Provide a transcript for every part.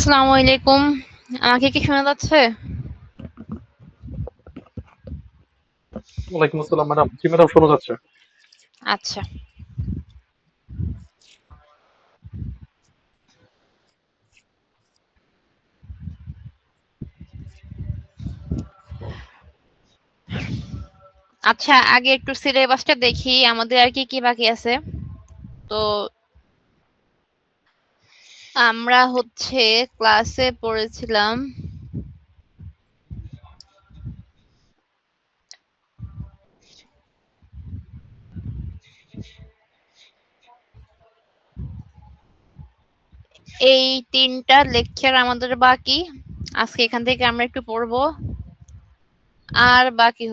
আসসালামু আলাইকুম। আমাকে কি শোনা যাচ্ছে? ওয়ালাইকুম আসসালাম ম্যাডাম। জি ম্যাডাম, শোনা যাচ্ছে। আচ্ছা। আচ্ছা, আগে একটু সিলেবাসটা দেখি আমাদের আর কি কি বাকি আছে। তো আমরা হচ্ছে ক্লাসে পড়েছিলাম এই 3টা লেকচার আমাদের বাকি। আজকে এখান থেকে আমরা একটু পড়বো। আর বাকি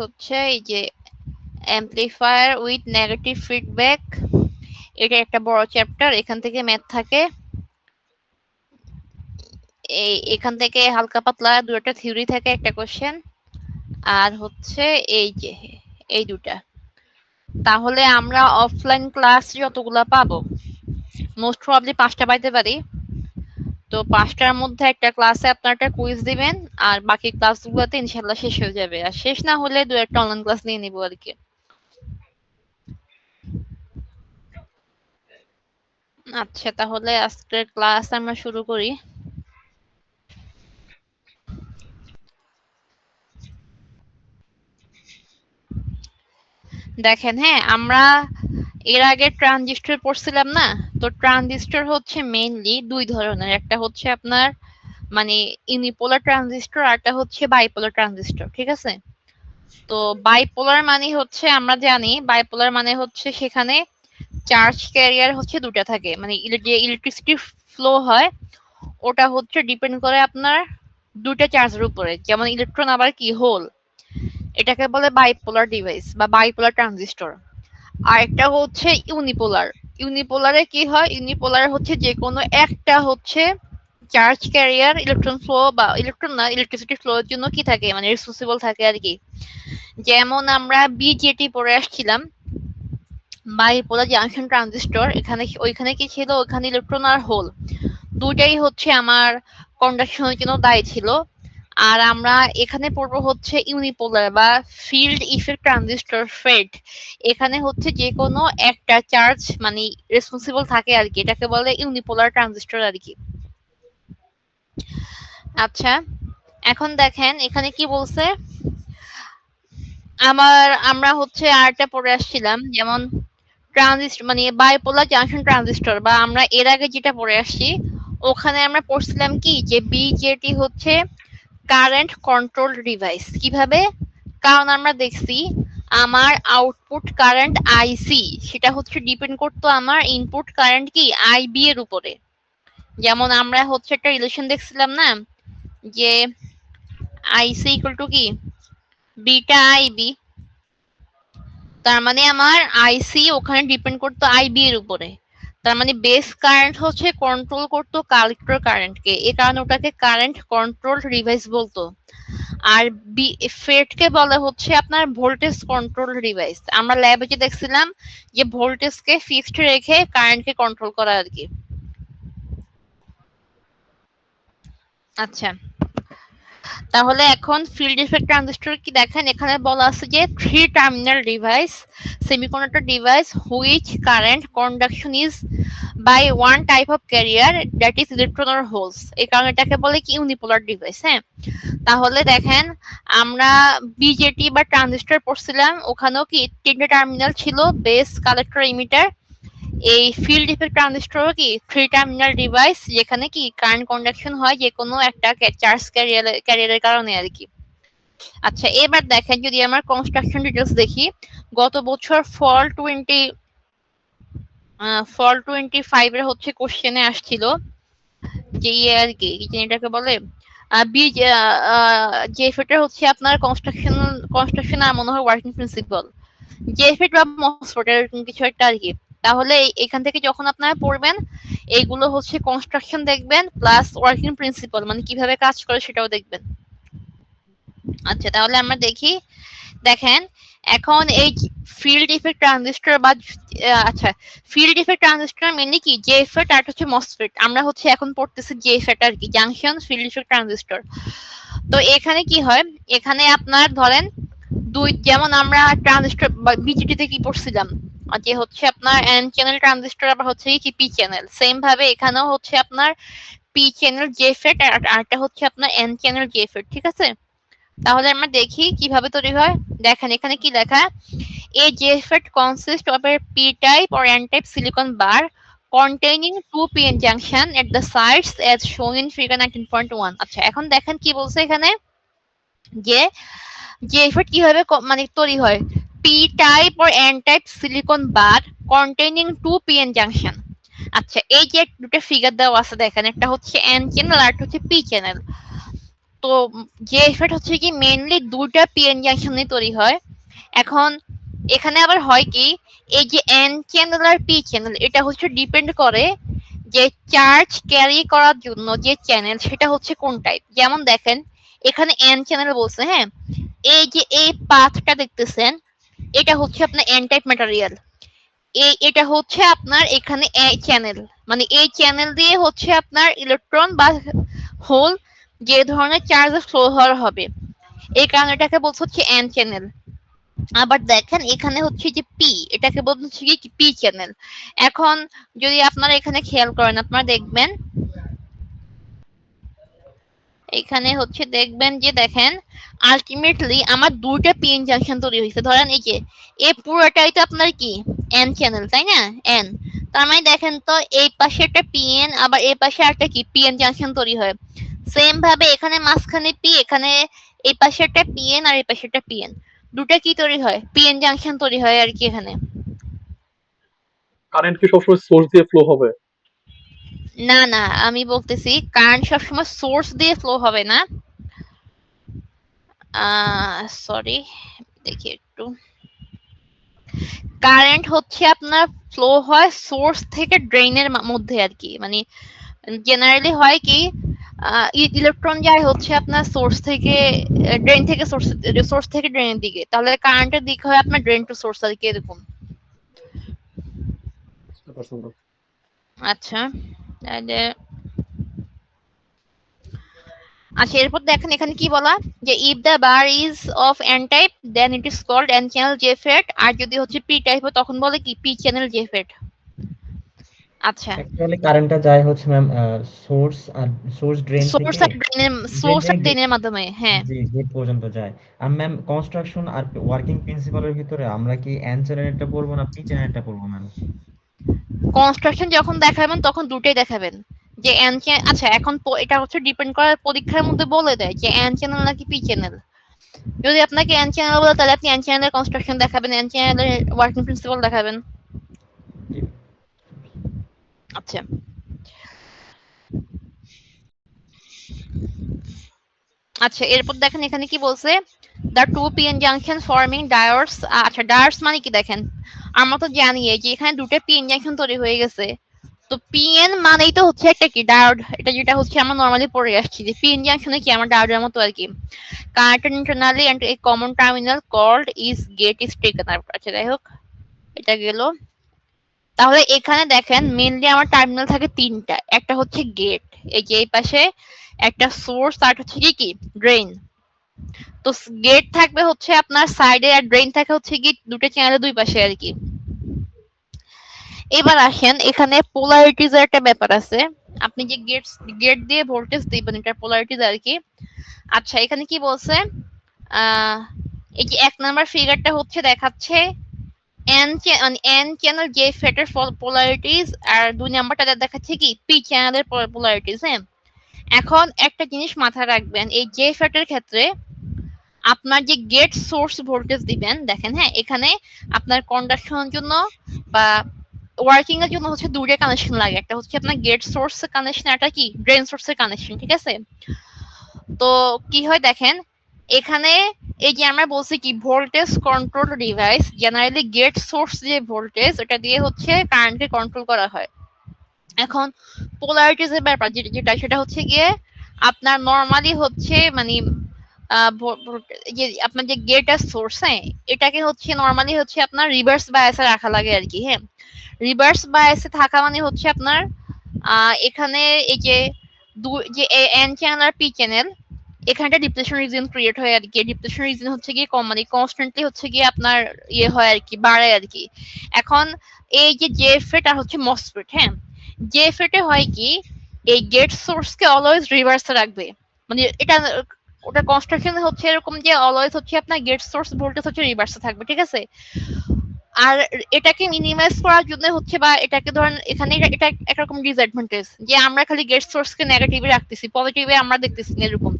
হচ্ছে এই যে অ্যামপ্লিফায়ার উইথ নেগেটিভ ফিডব্যাক। এটা একটা বড় চ্যাপ্টার, এখান থেকে ম্যাথ থাকে। এখান থেকে হালকা পাতলা দুটো থিওরি থাকে, একটা কোশ্চেন। আর হচ্ছে এই যে এই দুটা। তাহলে আমরা অফলাইন ক্লাস যতগুলা পাবো, মোস্ট প্রবাবলি 5টা পাইতে পারি। তো 5টার মধ্যে একটা ক্লাসে আপনার একটা কুইজ দিবেন, আর বাকি ক্লাসগুলোতে ইনশাল্লাহ শেষ হয়ে যাবে। আর শেষ না হলে দু একটা অনলাইন ক্লাস নিয়ে নিবো আর কি। আচ্ছা, তাহলে আজকের ক্লাস আমরা শুরু করি। দেখেন, হ্যাঁ, আমরা এর আগে ট্রানজিস্টর পড়ছিলাম না? তো ট্রানজিস্টর হচ্ছে মেইনলি দুই ধরনের, একটা হচ্ছে আপনার মানে ইউনিপোলার ট্রানজিস্টর, আর একটা হচ্ছে বাইপোলার ট্রানজিস্টর, ঠিক আছে? তো বাইপোলার মানে হচ্ছে আমরা জানি বাইপোলার মানে হচ্ছে সেখানে চার্জ ক্যারিয়ার হচ্ছে দুটা থাকে, মানে যে ইলেকট্রিসিটি ফ্লো হয় ওটা হচ্ছে ডিপেন্ড করে আপনার দুটা চার্জের উপরে, যেমন ইলেকট্রন আবার কি হোল। এটাকে বলে বাইপোলার ডিভাইস বা বাইপোলার ট্রানজিস্টর। আর একটা হচ্ছে ইউনিপোলার। ইউনিপোলারে কি হয়, ইউনিপোলার হচ্ছে যে কোনো একটা হচ্ছে চার্জ ক্যারিয়ার ইলেকট্রন ফ্লো বা ইলেকট্রন না ইলেকট্রিসিটি ফ্লো এর জন্য কি থাকে, মানে রেসপন্সিবল থাকে আর কি। যেমন আমরা বিজেটি পড়ে আসছিলাম, বাইপোলার জাংশন ট্রানজিস্টর। এখানে ওইখানে কি ছিল, ওখানে ইলেকট্রন আর হোল দুটাই হচ্ছে আমার কন্ডাকশনের জন্য দায়ী ছিল। আর আমরা এখানে পড়বো হচ্ছে ইউনিপোলার বা ফিল্ড ইফেক্ট ট্রানজিস্টর ফেড। এখানে হচ্ছে যে কোনো একটা চার্জ মানে রেসপন্সিবল থাকে আর কি, এটাকে বলে ইউনিপোলার ট্রানজিস্টর আর কি। আচ্ছা, এখন দেখেন এখানে কি বলছে। আমরা হচ্ছে আরেকটা পড়ে আসছিলাম, যেমন ট্রানজিস্টর মানে বাইপোলার জাংশন ট্রানজিস্টর, বা আমরা এর আগে যেটা পড়ে আসছি ওখানে আমরা পড়ছিলাম কি যে বিজেটি হচ্ছে কারেন্ট কন্ট্রোল ডিভাইস। কিভাবে? কারণ আমরা দেখছি আমার আউটপুট কারেন্ট আইসি সেটা হচ্ছে ডিপেন্ড করতো আমার ইনপুট কারেন্ট কি আইবি এর উপরে। যেমন আমরা হচ্ছে একটা রিলেশন দেখছিলাম না, যে আইসি ইকুয়াল টু কি বিটা আইবি। তার মানে আমার আইসি ওখানে ডিপেন্ড করতো আইবি এর উপরে। তার মানে বেস কারেন্ট হচ্ছে কন্ট্রোল করতো কালেক্টর কারেন্টকে, এ কারণে ওটাকে কারেন্ট কন্ট্রোল ডিভাইস বলতো। আর ফেট কে বলা হচ্ছে আপনার ভোল্টেজ কন্ট্রোল ডিভাইস। আমরা ল্যাবে যে দেখছিলাম যে ভোল্টেজকে ফিক্সড রেখে কারেন্টকে কন্ট্রোল করা আর কি। আচ্ছা, তাহলে এখন ফিল্ড ইফেক্ট ট্রানজিস্টর কি দেখেন, এখানে বলা আছে যে three terminal device semiconductor device which current conduction is by one type of carrier that is electron or holes. এই কারণে এটাকে বলে কি ইউনিপোলার ডিভাইস। হ্যাঁ, তাহলে দেখেন আমরা বিজেটি বা ট্রানজিস্টর পড়ছিলাম, ওখানেও কি তিনটে টার্মিনাল ছিল, বেস কালেক্টর ইমিটার। এই ফিল্ড ইফেক্ট ট্রানজিস্টরও কি থ্রি টার্মিনাল ডিভাইস, যেখানে কি কারেন্ট কন্ডাকশন হয় যে কোনো একটা চার্জ ক্যারিয়ারের কারণে আর কি। আচ্ছা, এবার দেখেন যদি আমার কনস্ট্রাকশন ডিটেলস দেখি, গত বছর ফল 25 এর হচ্ছে কোশ্চেনে আসছিল যে ইয়ে আর কি কি জানি এটাকে বলে বীজ জেফেটের হচ্ছে আপনার কনস্ট্রাকশন আর মনে হয় ওয়ার্কিং প্রিন্সিপাল, জেফেট বা মসফেট এরকম কিছু একটা আর কি। তাহলে এখান থেকে যখন আপনারা পড়বেন এইগুলো হচ্ছে কনস্ট্রাকশন দেখবেন প্লাস ওয়ার্কিং প্রিন্সিপাল মানে কিভাবে কাজ করে সেটাও দেখবেন। আচ্ছা তাহলে আমরা দেখি, দেখেন এখন এই ফিল্ড ইফেক্ট ট্রানজিস্টর বা আচ্ছা ফিল্ড ইফেক্ট ট্রানজিস্টর মেনলি কি জেএফএট আর হচ্ছে মসফেট, আমরা হচ্ছে এখন পড়তেছি জেএফএট আর কি, জাংশন ফিল্ড ইফেক্ট ট্রানজিস্টর। তো এখানে কি হয়, এখানে আপনার ধরেন দুই, যেমন আমরা ট্রানজিস্টর বা বিজিটিতে কি পড়ছিলাম যে হচ্ছে আপনার এন চ্যানেল ট্রানজিস্টর আবার হচ্ছে কি পি চ্যানেল, সেম ভাবে এখানেও হচ্ছে আপনার পি চ্যানেল জেএফএট আর আরটা হচ্ছে আপনার এন চ্যানেল জেএফএট, ঠিক আছে। তাহলে আমরা দেখি কিভাবে তৈরি হয়। দেখেন এখানে কি লেখা, a JFET consists of a p-type or n-type silicon bar containing two p-n junction at the sides as shown in figure 19.1। আচ্ছা এখন দেখেন কি বলছে এখানে যে JFET কিভাবে মানে তৈরি হয়, p-type or n-type silicon bar containing two p-n junction। আচ্ছা এই যে দুটো ফিগার দেওয়া আছে দেখেন, একটা হচ্ছে n চ্যানেল আর একটা হচ্ছে p চ্যানেল। তো JFET হচ্ছে কি মেইনলি দুটা p-n junction নিয়ে তৈরি হয়। এখন এখানে আবার হয় কি, এই যে এন চ্যানেল আর পি চ্যানেল এটা হচ্ছে ডিপেন্ড করে যে চার্জ ক্যারি করার জন্য যে চ্যানেল সেটা হচ্ছে কোন টাইপ। যেমন দেখেন এখানে এন চ্যানেল বলছে, হ্যাঁ এই যে এই পাথটা দেখতেছেন এটা হচ্ছে আপনার এন টাইপ ম্যাটেরিয়াল, এটা হচ্ছে আপনার এখানে চ্যানেল, মানে এই চ্যানেল দিয়ে হচ্ছে আপনার ইলেকট্রন বা হোল যে ধরনের চার্জ ফ্লো হওয়ার হবে, এই কারণে এটাকে বলছে হচ্ছে এন চ্যানেল। আবার দেখেন এখানে হচ্ছে যে পি, এটাকে বলছে কি পি চ্যানেল। এখন যদি আপনারা এখানে খেয়াল করেন আপনারা দেখবেন এখানে হচ্ছে দেখবেন যে দেখেন আলটিমেটলি আমার দুইটা পিএন জাংশন তৈরি হয়েছে। ধরেন এই যে এই পুরোটাই তো আপনার কি এন চ্যানেল তাই না, এন, তার মানে দেখেন তো এই পাশে একটা পিএন আবার এই পাশে একটা কি পিএন জাংশন তৈরি হয়। সেম ভাবে এখানে মাঝখানে পি, এখানে এই পাশে একটা পিএন আর এই পাশে একটা পিএন, দুটা কি তৈরি হয় পিএন জাংশন তৈরি হয় আর কি এখানে। কারেন্ট কি সবসময় সোর্স দিয়ে ফ্লো হবে? না না আমি বলতেছি কারেন্ট সবসময় সোর্স দিয়ে ফ্লো হবে না। সরি দেখি একটু, কারেন্ট হচ্ছে আপনার ফ্লো হয় সোর্স থেকে ড্রেনের মধ্যে আর কি, মানে জেনারেলি হয় কি ইলেকট্রন যায় হচ্ছে আপনার সোর্স থেকে ড্রেন থেকে সোর্স, সোর্স থেকে ড্রেনের দিকে, তাহলে কারেন্টের দিক হয় আপনার ড্রেন টু সোর্স আর কি এরকম। বুঝতে পারছেন তো? আচ্ছা তাহলে আচ্ছা এরপর দেখেন এখানে কি বলা, যে if the bar is of N type then it is called N channel JFET, আর যদি হচ্ছে পি টাইপ হয় তখন বলে কি পি চ্যানেল জেফেট। আচ্ছা অ্যাকচুয়ালি কারেন্টটা যায় হচ্ছে ম্যাম সোর্স আর সোর্স ড্রেন সোর্স থেকে আর ড্রেনের, ড্রেন সোর্স থেকে আর ড্রেনের মাধ্যমে, হ্যাঁ। জি গেট পর্যন্ত যায়। আর ম্যাম কনস্ট্রাকশন আর ওয়ার্কিং প্রিন্সিপালের ভিতরে আমরা কি এন চ্যানেলটা পড়বো না পি চ্যানেলটা পড়বো ম্যাম? কনস্ট্রাকশন যখন দেখাবেন তখন দুটোই দেখাবেন, যে এন আচ্ছা এখন এটা হচ্ছে ডিপেন্ড করে পরীক্ষার মধ্যে বলে দেয় যে এন চ্যানেল নাকি পি চ্যানেল। যদি আপনাকে এন চ্যানেল বলে তাহলে আপনি এন চ্যানেলের কনস্ট্রাকশন দেখাবেন, এন চ্যানেলের ওয়ার্কিং প্রিন্সিপাল দেখাবেন। জি। আচ্ছা আচ্ছা এরপর দেখেন এখানে কি বলছে, the two PN junction forming diodes. আচ্ছা ডায়োডস মানে কি দেখেন, আমরা তো জানি এই যে এখানে দুটো পিএন জাংশন তৈরি হয়ে গেছে, তো পিএন মানেই তো হচ্ছে একটা কি ডায়োড, এটা যেটা হচ্ছে আমরা নরমালি পড়ে আসছি যে পিএন জাংশনে কি আমার ডায়োডের মতো আর কি, connected internally and a common terminal called is gate is taken. আচ্ছা যাই হোক এটা গেল। তাহলে এখানে দেখেন মেইনলি আমার টার্মিনাল থাকে তিনটা, একটা হচ্ছে গেট এই যে এই পাশে, একটা সোর্স আর হচ্ছে কি ড্রেন। তো গেট থাকবে হচ্ছে আপনার সাইডে আর ড্রেন থাকে হচ্ছে কি দুটো চ্যানেলের দুই পাশে আর কি। এবার আসেন এখানে পোলারিটিজ এর একটা ব্যাপার আছে, আপনি যে গেট দিয়ে ভোল্টেজ দিবেন এটার পোলারিটিজ আর কি। আচ্ছা এখানে কি বলছে, আহ এই যে এক নাম্বার ফিগারটা হচ্ছে দেখাচ্ছে এন চ্যানেল যে ফেটের পোলারিটিজ, আর দুই নাম্বারটা দেখাচ্ছে কি পি চ্যানেলের পোলারিটিজ। হ্যাঁ এখন একটা জিনিস মাথায় রাখবেন, এই যে ফেটের ক্ষেত্রে আপনার যে গেট সোর্স ভোল্টেজ দিবেন দেখেন, হ্যাঁ এখানে আপনার কন্ডাকশনের জন্য বা ওয়ার্কিং এর জন্য হচ্ছে দুটো কানেকশন লাগে, একটা হচ্ছে আপনার গেট সোর্স কানেকশন, একটা কি ড্রেন সোর্সের কানেকশন, ঠিক আছে। তো কি হয় দেখেন এখানে এই যে আমরা বলছি কি voltage control device, generally gate source যে ভোল্টেজ ওটা দিয়ে হচ্ছে কারেন্টকে কন্ট্রোল করা হয়। এখন পোলারিটিজ এর ব্যাপার যেটা সেটা হচ্ছে গিয়ে আপনার নরমালি হচ্ছে মানে যে আপনার যে গেট আর সোর্স, হ্যাঁ, এটাকে হচ্ছে নরমালি হচ্ছে আপনার রিভার্স বায়াসে রাখা লাগে আর কি। হ্যাঁ, রিভার্স বায়াসে থাকা মানে হচ্ছে আপনার এখানে এই যে যে এন চ্যানেল আর পি চ্যানেল, এখানটা ডিপ্লেশন রিজন ক্রিয়েট হয় আর কি। ডিপ্লেশন রিজন হচ্ছে গিয়ে কম মানে কনস্ট্যান্টলি হচ্ছে গিয়ে আপনার ইয়ে হয় আর কি, বাড়ে আর কি। এখন এই যে জেফেট আর হচ্ছে মসফেট, হ্যাঁ, জেফেটে হয় কি এই গেট সোর্স কে অলওয়েজ রিভার্সে রাখবে, মানে এটা ওটা কনস্ট্রাকশন হচ্ছে এরকম যে অলওয়েজ হচ্ছে আপনার গেট সোর্স ভোল্টেজ হচ্ছে রিভার্সে থাকবে, ঠিক আছে। আর এটাকে মিনিমাইজ করার জন্য হচ্ছে বা এটাকে ধরেন এখানে এটা একরকম ডিসঅ্যাডভান্টেজ যে আমরা খালি গেট সোর্স কে নেগেটিভে রাখতেছি, পজিটিভে আমরা দেখতেছি না এরকম।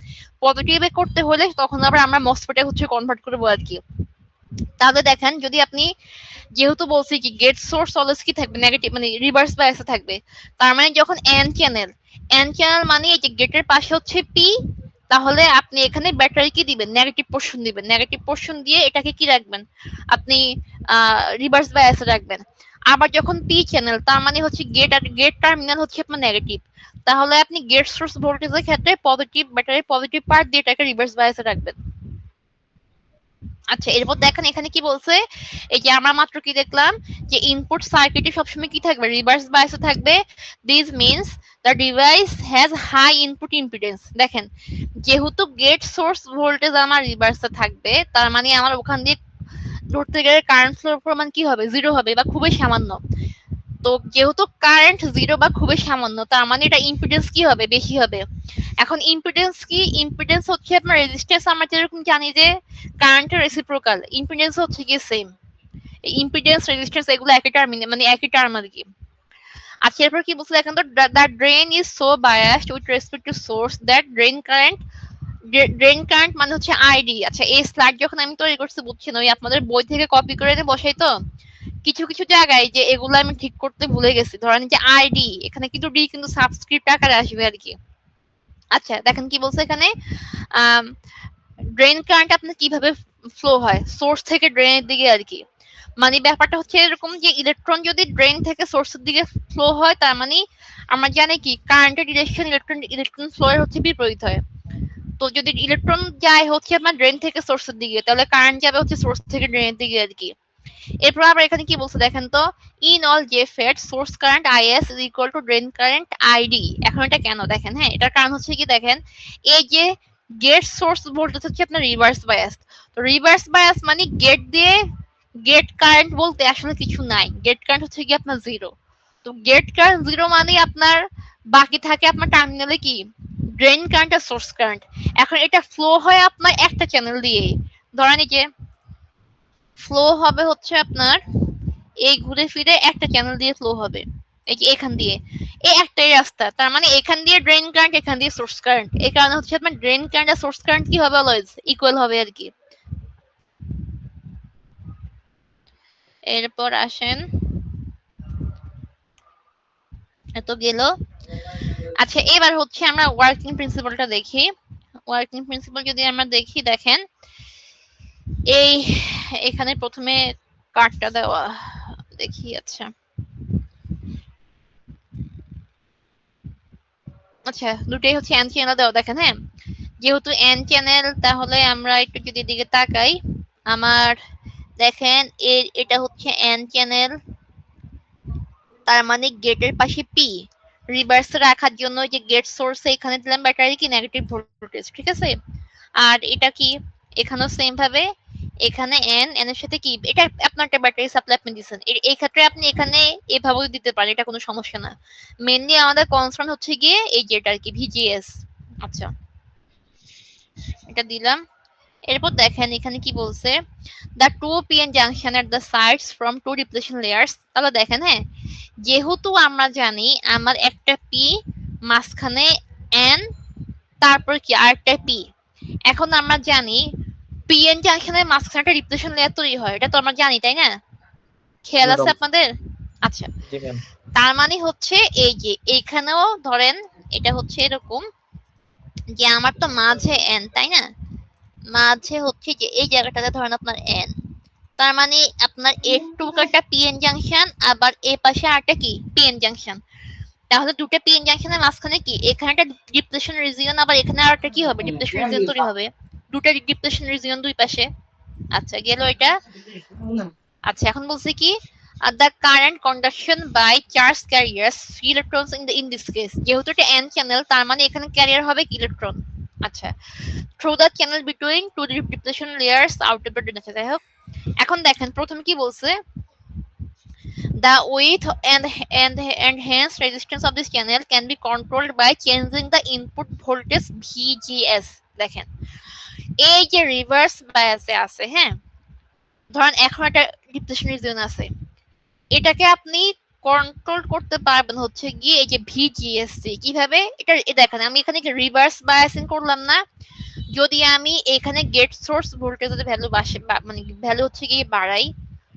পজিটিভে করতে হলে তখন আবার আমরা মসফেটে হচ্ছে কনভার্ট করবো আর কি। তাহলে দেখেন যদি আপনি যেহেতু বলছি কি গেট সোর্স অলওয়েজ কি থাকবে নেগেটিভ মানে রিভার্স বায়াসে থাকবে, তার মানে যখন এন চ্যানেল মানে এই যে গেটের পাশে হচ্ছে পি, তাহলে আপনি এখানে ব্যাটারি কি দিবেন, নেগেটিভ পোর্শন দিবেন। নেগেটিভ পোর্শন দিয়ে এটাকে কি রাখবেন আপনি, রিভার্স বায়াসে রাখবেন। আবার যখন পি চ্যানেল তার মানে হচ্ছে গেট টার্মিনাল হচ্ছে আপনার নেগেটিভ, তাহলে আপনি গেট সোর্স ভোল্টেজের ক্ষেত্রে পজিটিভ ব্যাটারি পজিটিভ পার্ট দিয়ে এটাকে রিভার্স বায়াসে রাখবেন। আচ্ছা, এরপর দেখেন এখানে কি বলছে, এই যে আমরা মাত্র কি দেখলাম যে ইনপুট সার্কিটে সবসময় কি থাকবে, রিভার্স বায়াসে থাকবে। This means the device has high input impedance. দেখেন যেহেতু গেট সোর্স ভোল্টেজ আমার রিভার্সে থাকবে, তার মানে আমার ওখান দিয়ে ধরতে গেলে কারেন্ট ফ্লোর পরিমাণ কি হবে, জিরো হবে বা খুবই সামান্য। তো যেহেতু কারেন্ট জিরো বা খুবই সামান্য, তার মানে এটা ইম্পিডেন্স কি হবে, বেশি হবে। এখন ইম্পিডেন্স কি, ইম্পিডেন্স হচ্ছে আপনার রেজিস্ট্যান্স, আমরা যেরকম জানি যে কারেন্টের রেসিপ্রোকাল, ইম্পিডেন্স হচ্ছে কি সেম। ইম্পিডেন্স রেজিস্ট্যান্স এগুলো একই টার্ম মানে একই টার্ম আর কি। আচ্ছা, এরপর কি বলছে দেখেন তো, the drain is so biased with respect to source that drain current মানে হচ্ছে আইডি। আচ্ছা, এই স্লাইড যখন আমি তৈরি করছি বুঝছেন, ওই আপনাদের বই থেকে কপি করে এনে বসাই তো কিছু কিছু জায়গায় যে এগুলো আমি ঠিক করতে ভুলে গেছি। ধরেন যে আইডি এখানে কিন্তু ডি কিন্তু সাবস্ক্রিপ্ট আকারে আসবে আর কি। আচ্ছা দেখেন কি বলছে এখানে, ড্রেন কারেন্ট আপনার কিভাবে ফ্লো হয় সোর্স থেকে ড্রেনের দিকে আর কি। মানে ব্যাপারটা হচ্ছে এরকম যে ইলেকট্রন যদি ড্রেন থেকে সোর্সের দিকে ফ্লো হয়, তার মানে আমরা জানি কি কারেন্টের ডিরেকশন ইলেকট্রন ফ্লো এর হচ্ছে বিপরীত হয়। তো যদি ইলেকট্রন যায় হচ্ছে আপনার ড্রেন থেকে সোর্সের দিকে, তাহলে কারেন্ট যাবে হচ্ছে সোর্স থেকে ড্রেনের দিকে আর কি। এরপর আবার এখানে কি বলছে দেখেন তো, in all JFET source current IS is equal to drain current ID. এখন এটা কেন দেখেন, হ্যাঁ, এটার কারণ হচ্ছে কি দেখেন, এই যে গেট সোর্স ভোল্টেজ হচ্ছে আপনার রিভার্স বায়াস। তো রিভার্স বায়াস মানে গেট দিয়ে গেট কারেন্ট বলতে আসলে কিছু নাই, গেট কারেন্ট হচ্ছে কি আপনার জিরো। তো গেট কারেন্ট জিরো মানে আপনার বাকি থাকে আপনার টার্মিনালে কি ড্রেন কারেন্ট আর সোর্স কারেন্ট। এখন এটা ফ্লো হয় আপনার একটা চ্যানেল দিয়ে, ধরেন এই যে ফ্লো হবে হচ্ছে আপনার এই ঘুরে ফিরে একটা চ্যানেল দিয়ে ফ্লো হবে, এই যে এখান দিয়ে, এই একটাই রাস্তা, তার মানে এখান দিয়ে ড্রেন কারেন্ট এখান দিয়ে সোর্স কারেন্ট। এই কারণে হচ্ছে আপনার ড্রেন কারেন্ট আর সোর্স কারেন্ট কি হবে, অলওয়েজ ইকুয়াল হবে আর কি। এরপর আসেন, এত গেল। আচ্ছা, এবার হচ্ছে আমরা ওয়ার্কিং প্রিন্সিপালটা দেখি। ওয়ার্কিং প্রিন্সিপাল যদি আমরা দেখি, দেখেন এই এখানে প্রথমে কার্ডটা দেওয়া দেখি। আচ্ছা আচ্ছা, দুটোই হচ্ছে এন চ্যানেল দেওয়া দেখেন। হ্যাঁ, যেহেতু এন চ্যানেল, তাহলে আমরা একটু যদি দিকে তাকাই, আমার দেখেন এটা হচ্ছে এন চ্যানেল, তার মানে গেটের পাশে পি, রিভার্সে রাখার জন্য যে গেট সোর্সে এখানে দিলাম ব্যাটারি কি নেগেটিভ ভোল্টেজ, ঠিক আছে। আর এটা কি এখানেও সেম ভাবে, এখানে এন এর সাথে কি এটা আপনার একটা ব্যাটারি সাপ্লাই আপনি দিচ্ছেন, এই ক্ষেত্রে আপনি এখানে এভাবেও দিতে পারেন, এটা কোনো সমস্যা না। মেইনলি আমাদের কনসার্ন হচ্ছে গিয়ে এই যেটা আর কি ভিজিএস। আচ্ছা, এটা দিলাম। এরপর দেখেন এখানে কি বলছে, the two PN junction at the sides from two depletion layers. তাহলে দেখেন, হ্যাঁ, যেহেতু আমরা জানি আমার একটা পি, মাঝখানে এন, তারপর কি আরেকটা পি। এখন আমরা জানি পিএন জাংশনের মাঝখানে একটা ডিপ্লেশন লেয়ার তৈরি হয়, এটা তো আমরা জানি তাই না, খেয়াল আছে ম্যাডাম আপনাদের? আচ্ছা, জি ম্যাম। তার মানে হচ্ছে এই যে এইখানেও ধরেন এটা হচ্ছে এরকম যে আমার তো মাঝে এন তাই না, মাঝে হচ্ছে যে এই জায়গাটাতে ধরেন আপনার n, তার মানে আপনার A2 একটা PN জাংশন, আবার এ পাশে আরেকটা কি PN জাংশন। তাহলে দুটো PN জাংশনের মাঝখানে কি এখানে একটা ডিপ্লেশন রিজিয়ন, আবার এখানে আরেকটা কি হবে ডিপ্লেশন রিজিয়ন তৈরি হবে। দুটো ডিপ্লেশন রিজিয়ন দুই পাশে। আচ্ছা গেল এটা। আচ্ছা এখন বলছি কি the current conduction by charge carriers free electrons in this case, যেহেতু এটা n চ্যানেল তার মানে এখানে ক্যারিয়ার হবে ইলেকট্রন। আচ্ছা through the channel between two depletion layers out of the donor। যাই হোক এখন দেখেন প্রথমে কি বলছে, the width and hence resistance of this channel can be controlled by changing the input voltage VGS। দেখেন এই যে রিভার্স বায়াসে আছে, হ্যাঁ ধরেন এখন একটা ডিপ্লেশন রিজিয়ন আছে, এটাকে আপনি কন্ট্রোল করতে পারবেন হচ্ছে গিয়ে এই যে ভিজিএসসি। কিভাবে এটা দেখেন, আমি এখানে রিভার্স বায়াসিং করলাম না, যদি আমি এখানে গেট সোর্স ভোল্টেজের ভ্যালু মানে ভ্যালু হচ্ছে গিয়ে বাড়াই,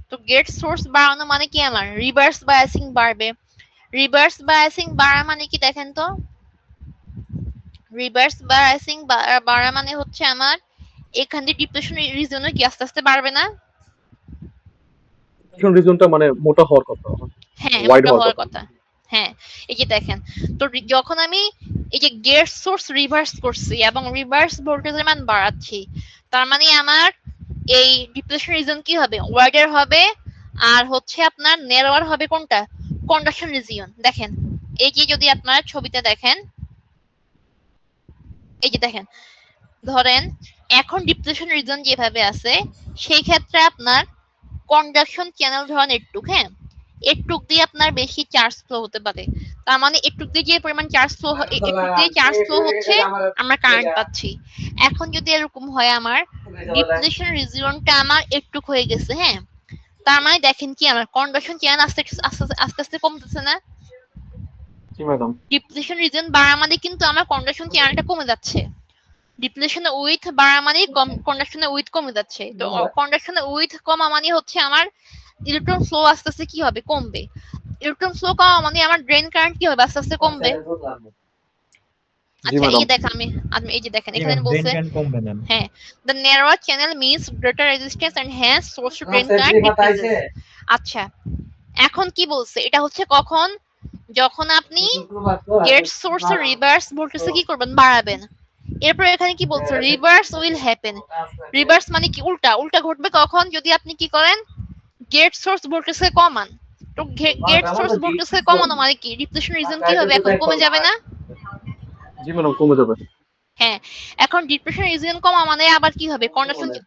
তো গেট সোর্স বাড়ানো মানে কি আমার রিভার্স বায়াসিং বাড়বে। রিভার্স বায়াসিং বাড়া মানে কি দেখেন তো, রিভার্স বায়াসিং বাড়া মানে হচ্ছে আমার এখান দিয়ে ডিপ্লেশন রিজনও কি আস্তে আস্তে বাড়বে না? রিজনটা মানে মোটা হওয়ার কথা, হ্যাঁ ওয়াইড মোটা হওয়ার হওয়ার কথা। কথা। হ্যাঁ এই যে দেখেন, তো যখন আমি এই যে গেট সোর্স রিভার্স করছি এবং রিভার্স ভোল্টেজের মান বাড়াচ্ছি, তার মানে আমার এই ডিপ্লেশন রিজন কি হবে ওয়াইডার হবে, আর হচ্ছে আপনার নেরোয়ার হবে কোনটা কন্ডাকশন রিজিয়ন। দেখেন এই যে যদি আপনার ছবিতে দেখেন, এই যে দেখেন ধরেন এখন ডিপ্লেশন রিজন যেভাবে আছে সেই ক্ষেত্রে আপনার কন্ডাকশন চ্যানেল ধরেন এটুক, হ্যাঁ এটুক দিয়ে আপনার বেশি চার্জ ফ্লো হতে পারে, তার মানে এটুক দিয়ে যে পরিমাণ চার্জ ফ্লো এটুক দিয়ে চার্জ ফ্লো হচ্ছে আমরা কারেন্ট পাচ্ছি। এখন যদি এরকম হয় আমার ডিপ্লেশন রিজিয়নটা আমার এটুক হয়ে গেছে, হ্যাঁ তার মানে দেখেন কি আমার কন্ডাকশন চ্যানেল আস্তে আস্তে আস্তে আস্তে কমতেছে না। জি ম্যাডাম। ডিপ্লেশন রিজন বাড়া মানে কিন্তু আমার কন্ডাকশন চ্যানেলটা কমে যাচ্ছে, ডিপ্লেশনের উইথ বাড়া মানে কন্ডাকশনের উইথ কমে যাচ্ছে। তো কন্ডাকশনের উইথ কমা মানে হচ্ছে আমার ইলেকট্রন ফ্লো আস্তে আস্তে কি হবে কমবে, ইলেকট্রন ফ্লো কমা মানে আমার ড্রেন কারেন্ট কি হবে আস্তে আস্তে কমবে। জি আচ্ছা এই ম্যাডাম। যে দেখেন আমি আমি এই যে দেখেন জি এখানে ম্যাম, ড্রেন বলছে, কারেন্ট কমবে ম্যাম। হ্যাঁ the narrower channel means greater resistance and hence source to drain current decreases। আচ্ছা এখন কি বলছে, এটা হচ্ছে কখন, যখন আপনি গেট সোর্স এর রিভার্স ভোল্টেজে কি করবেন বাড়াবেন। এরপর এখানে কি বলছে রিভার্স উইল হ্যাপেন, রিভার্স মানে কি উল্টা, উল্টা ঘটবে কখন যদি আপনি কি করেন গেট সোর্স ভোল্টেজকে কমান। তো গেট সোর্স ভোল্টেজকে কমানো মানে কি ডিপ্লেশন রিজন কি হবে এখন কমে যাবে না? জি ম্যাডাম কমে যাবে। হ্যাঁ এখন ডিপ্লেশন রিজন কমা মানে আবার কি হবে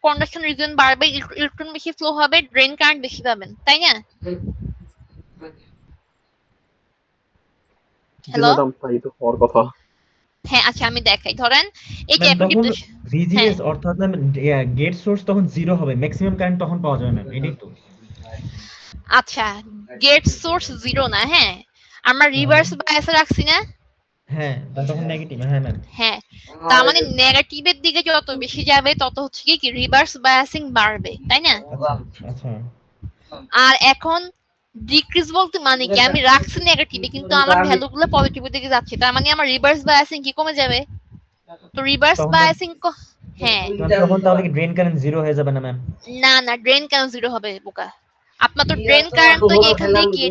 কন্ডাকশন রিজন বাড়বে, ইলেকট্রন বেশি ফ্লো হবে, ড্রেন কারেন্ট বেশি পাবেন, তাই না? জি হ্যালো, ম্যাডাম, তাই তো হওয়ার কথা। হ্যাঁ আচ্ছা আমি দেখাই ধরেন এই যে ম্যাম এখন তখন ডিপ্লেশন, হ্যাঁ ভিজিএস অর্থাৎ ম্যাম গেট সোর্স তখন জিরো হবে, ম্যাক্সিমাম কারেন্ট তখন পাওয়া যাবে ম্যাম, এটাই তো? আচ্ছা গেট সোর্স জিরো না, হ্যাঁ আমরা তাহলে রিভার্স বায়াসে রাখছি না, হ্যাঁ তখন নেগেটিভ, হ্যাঁ ম্যাম। হ্যাঁ তার মানে নেগেটিভের দিকে যত বেশি যাবে তত হচ্ছে কি রিভার্স বায়াসিং বাড়বে, তাই না? আচ্ছা আচ্ছা। আর এখন ডিক্রিজ বলতে মানে কি আমি রাখছি নেগেটিভে কিন্তু আমার ভ্যালু গুলো পজিটিভের দিকে যাচ্ছে, তার মানে আমার রিভার্স বায়াসিং কি কমে যাবে। তো রিভার্স তখন ম্যাম, বায়াসিং হ্যাঁ তখন তাহলে কি ড্রেন কারেন্ট জিরো হয়ে যাবে না ম্যাম? না না ড্রেন কেন জিরো হবে বোকা, আপনার তো ড্রেন কারেন্ট তো এখান দিয়ে কি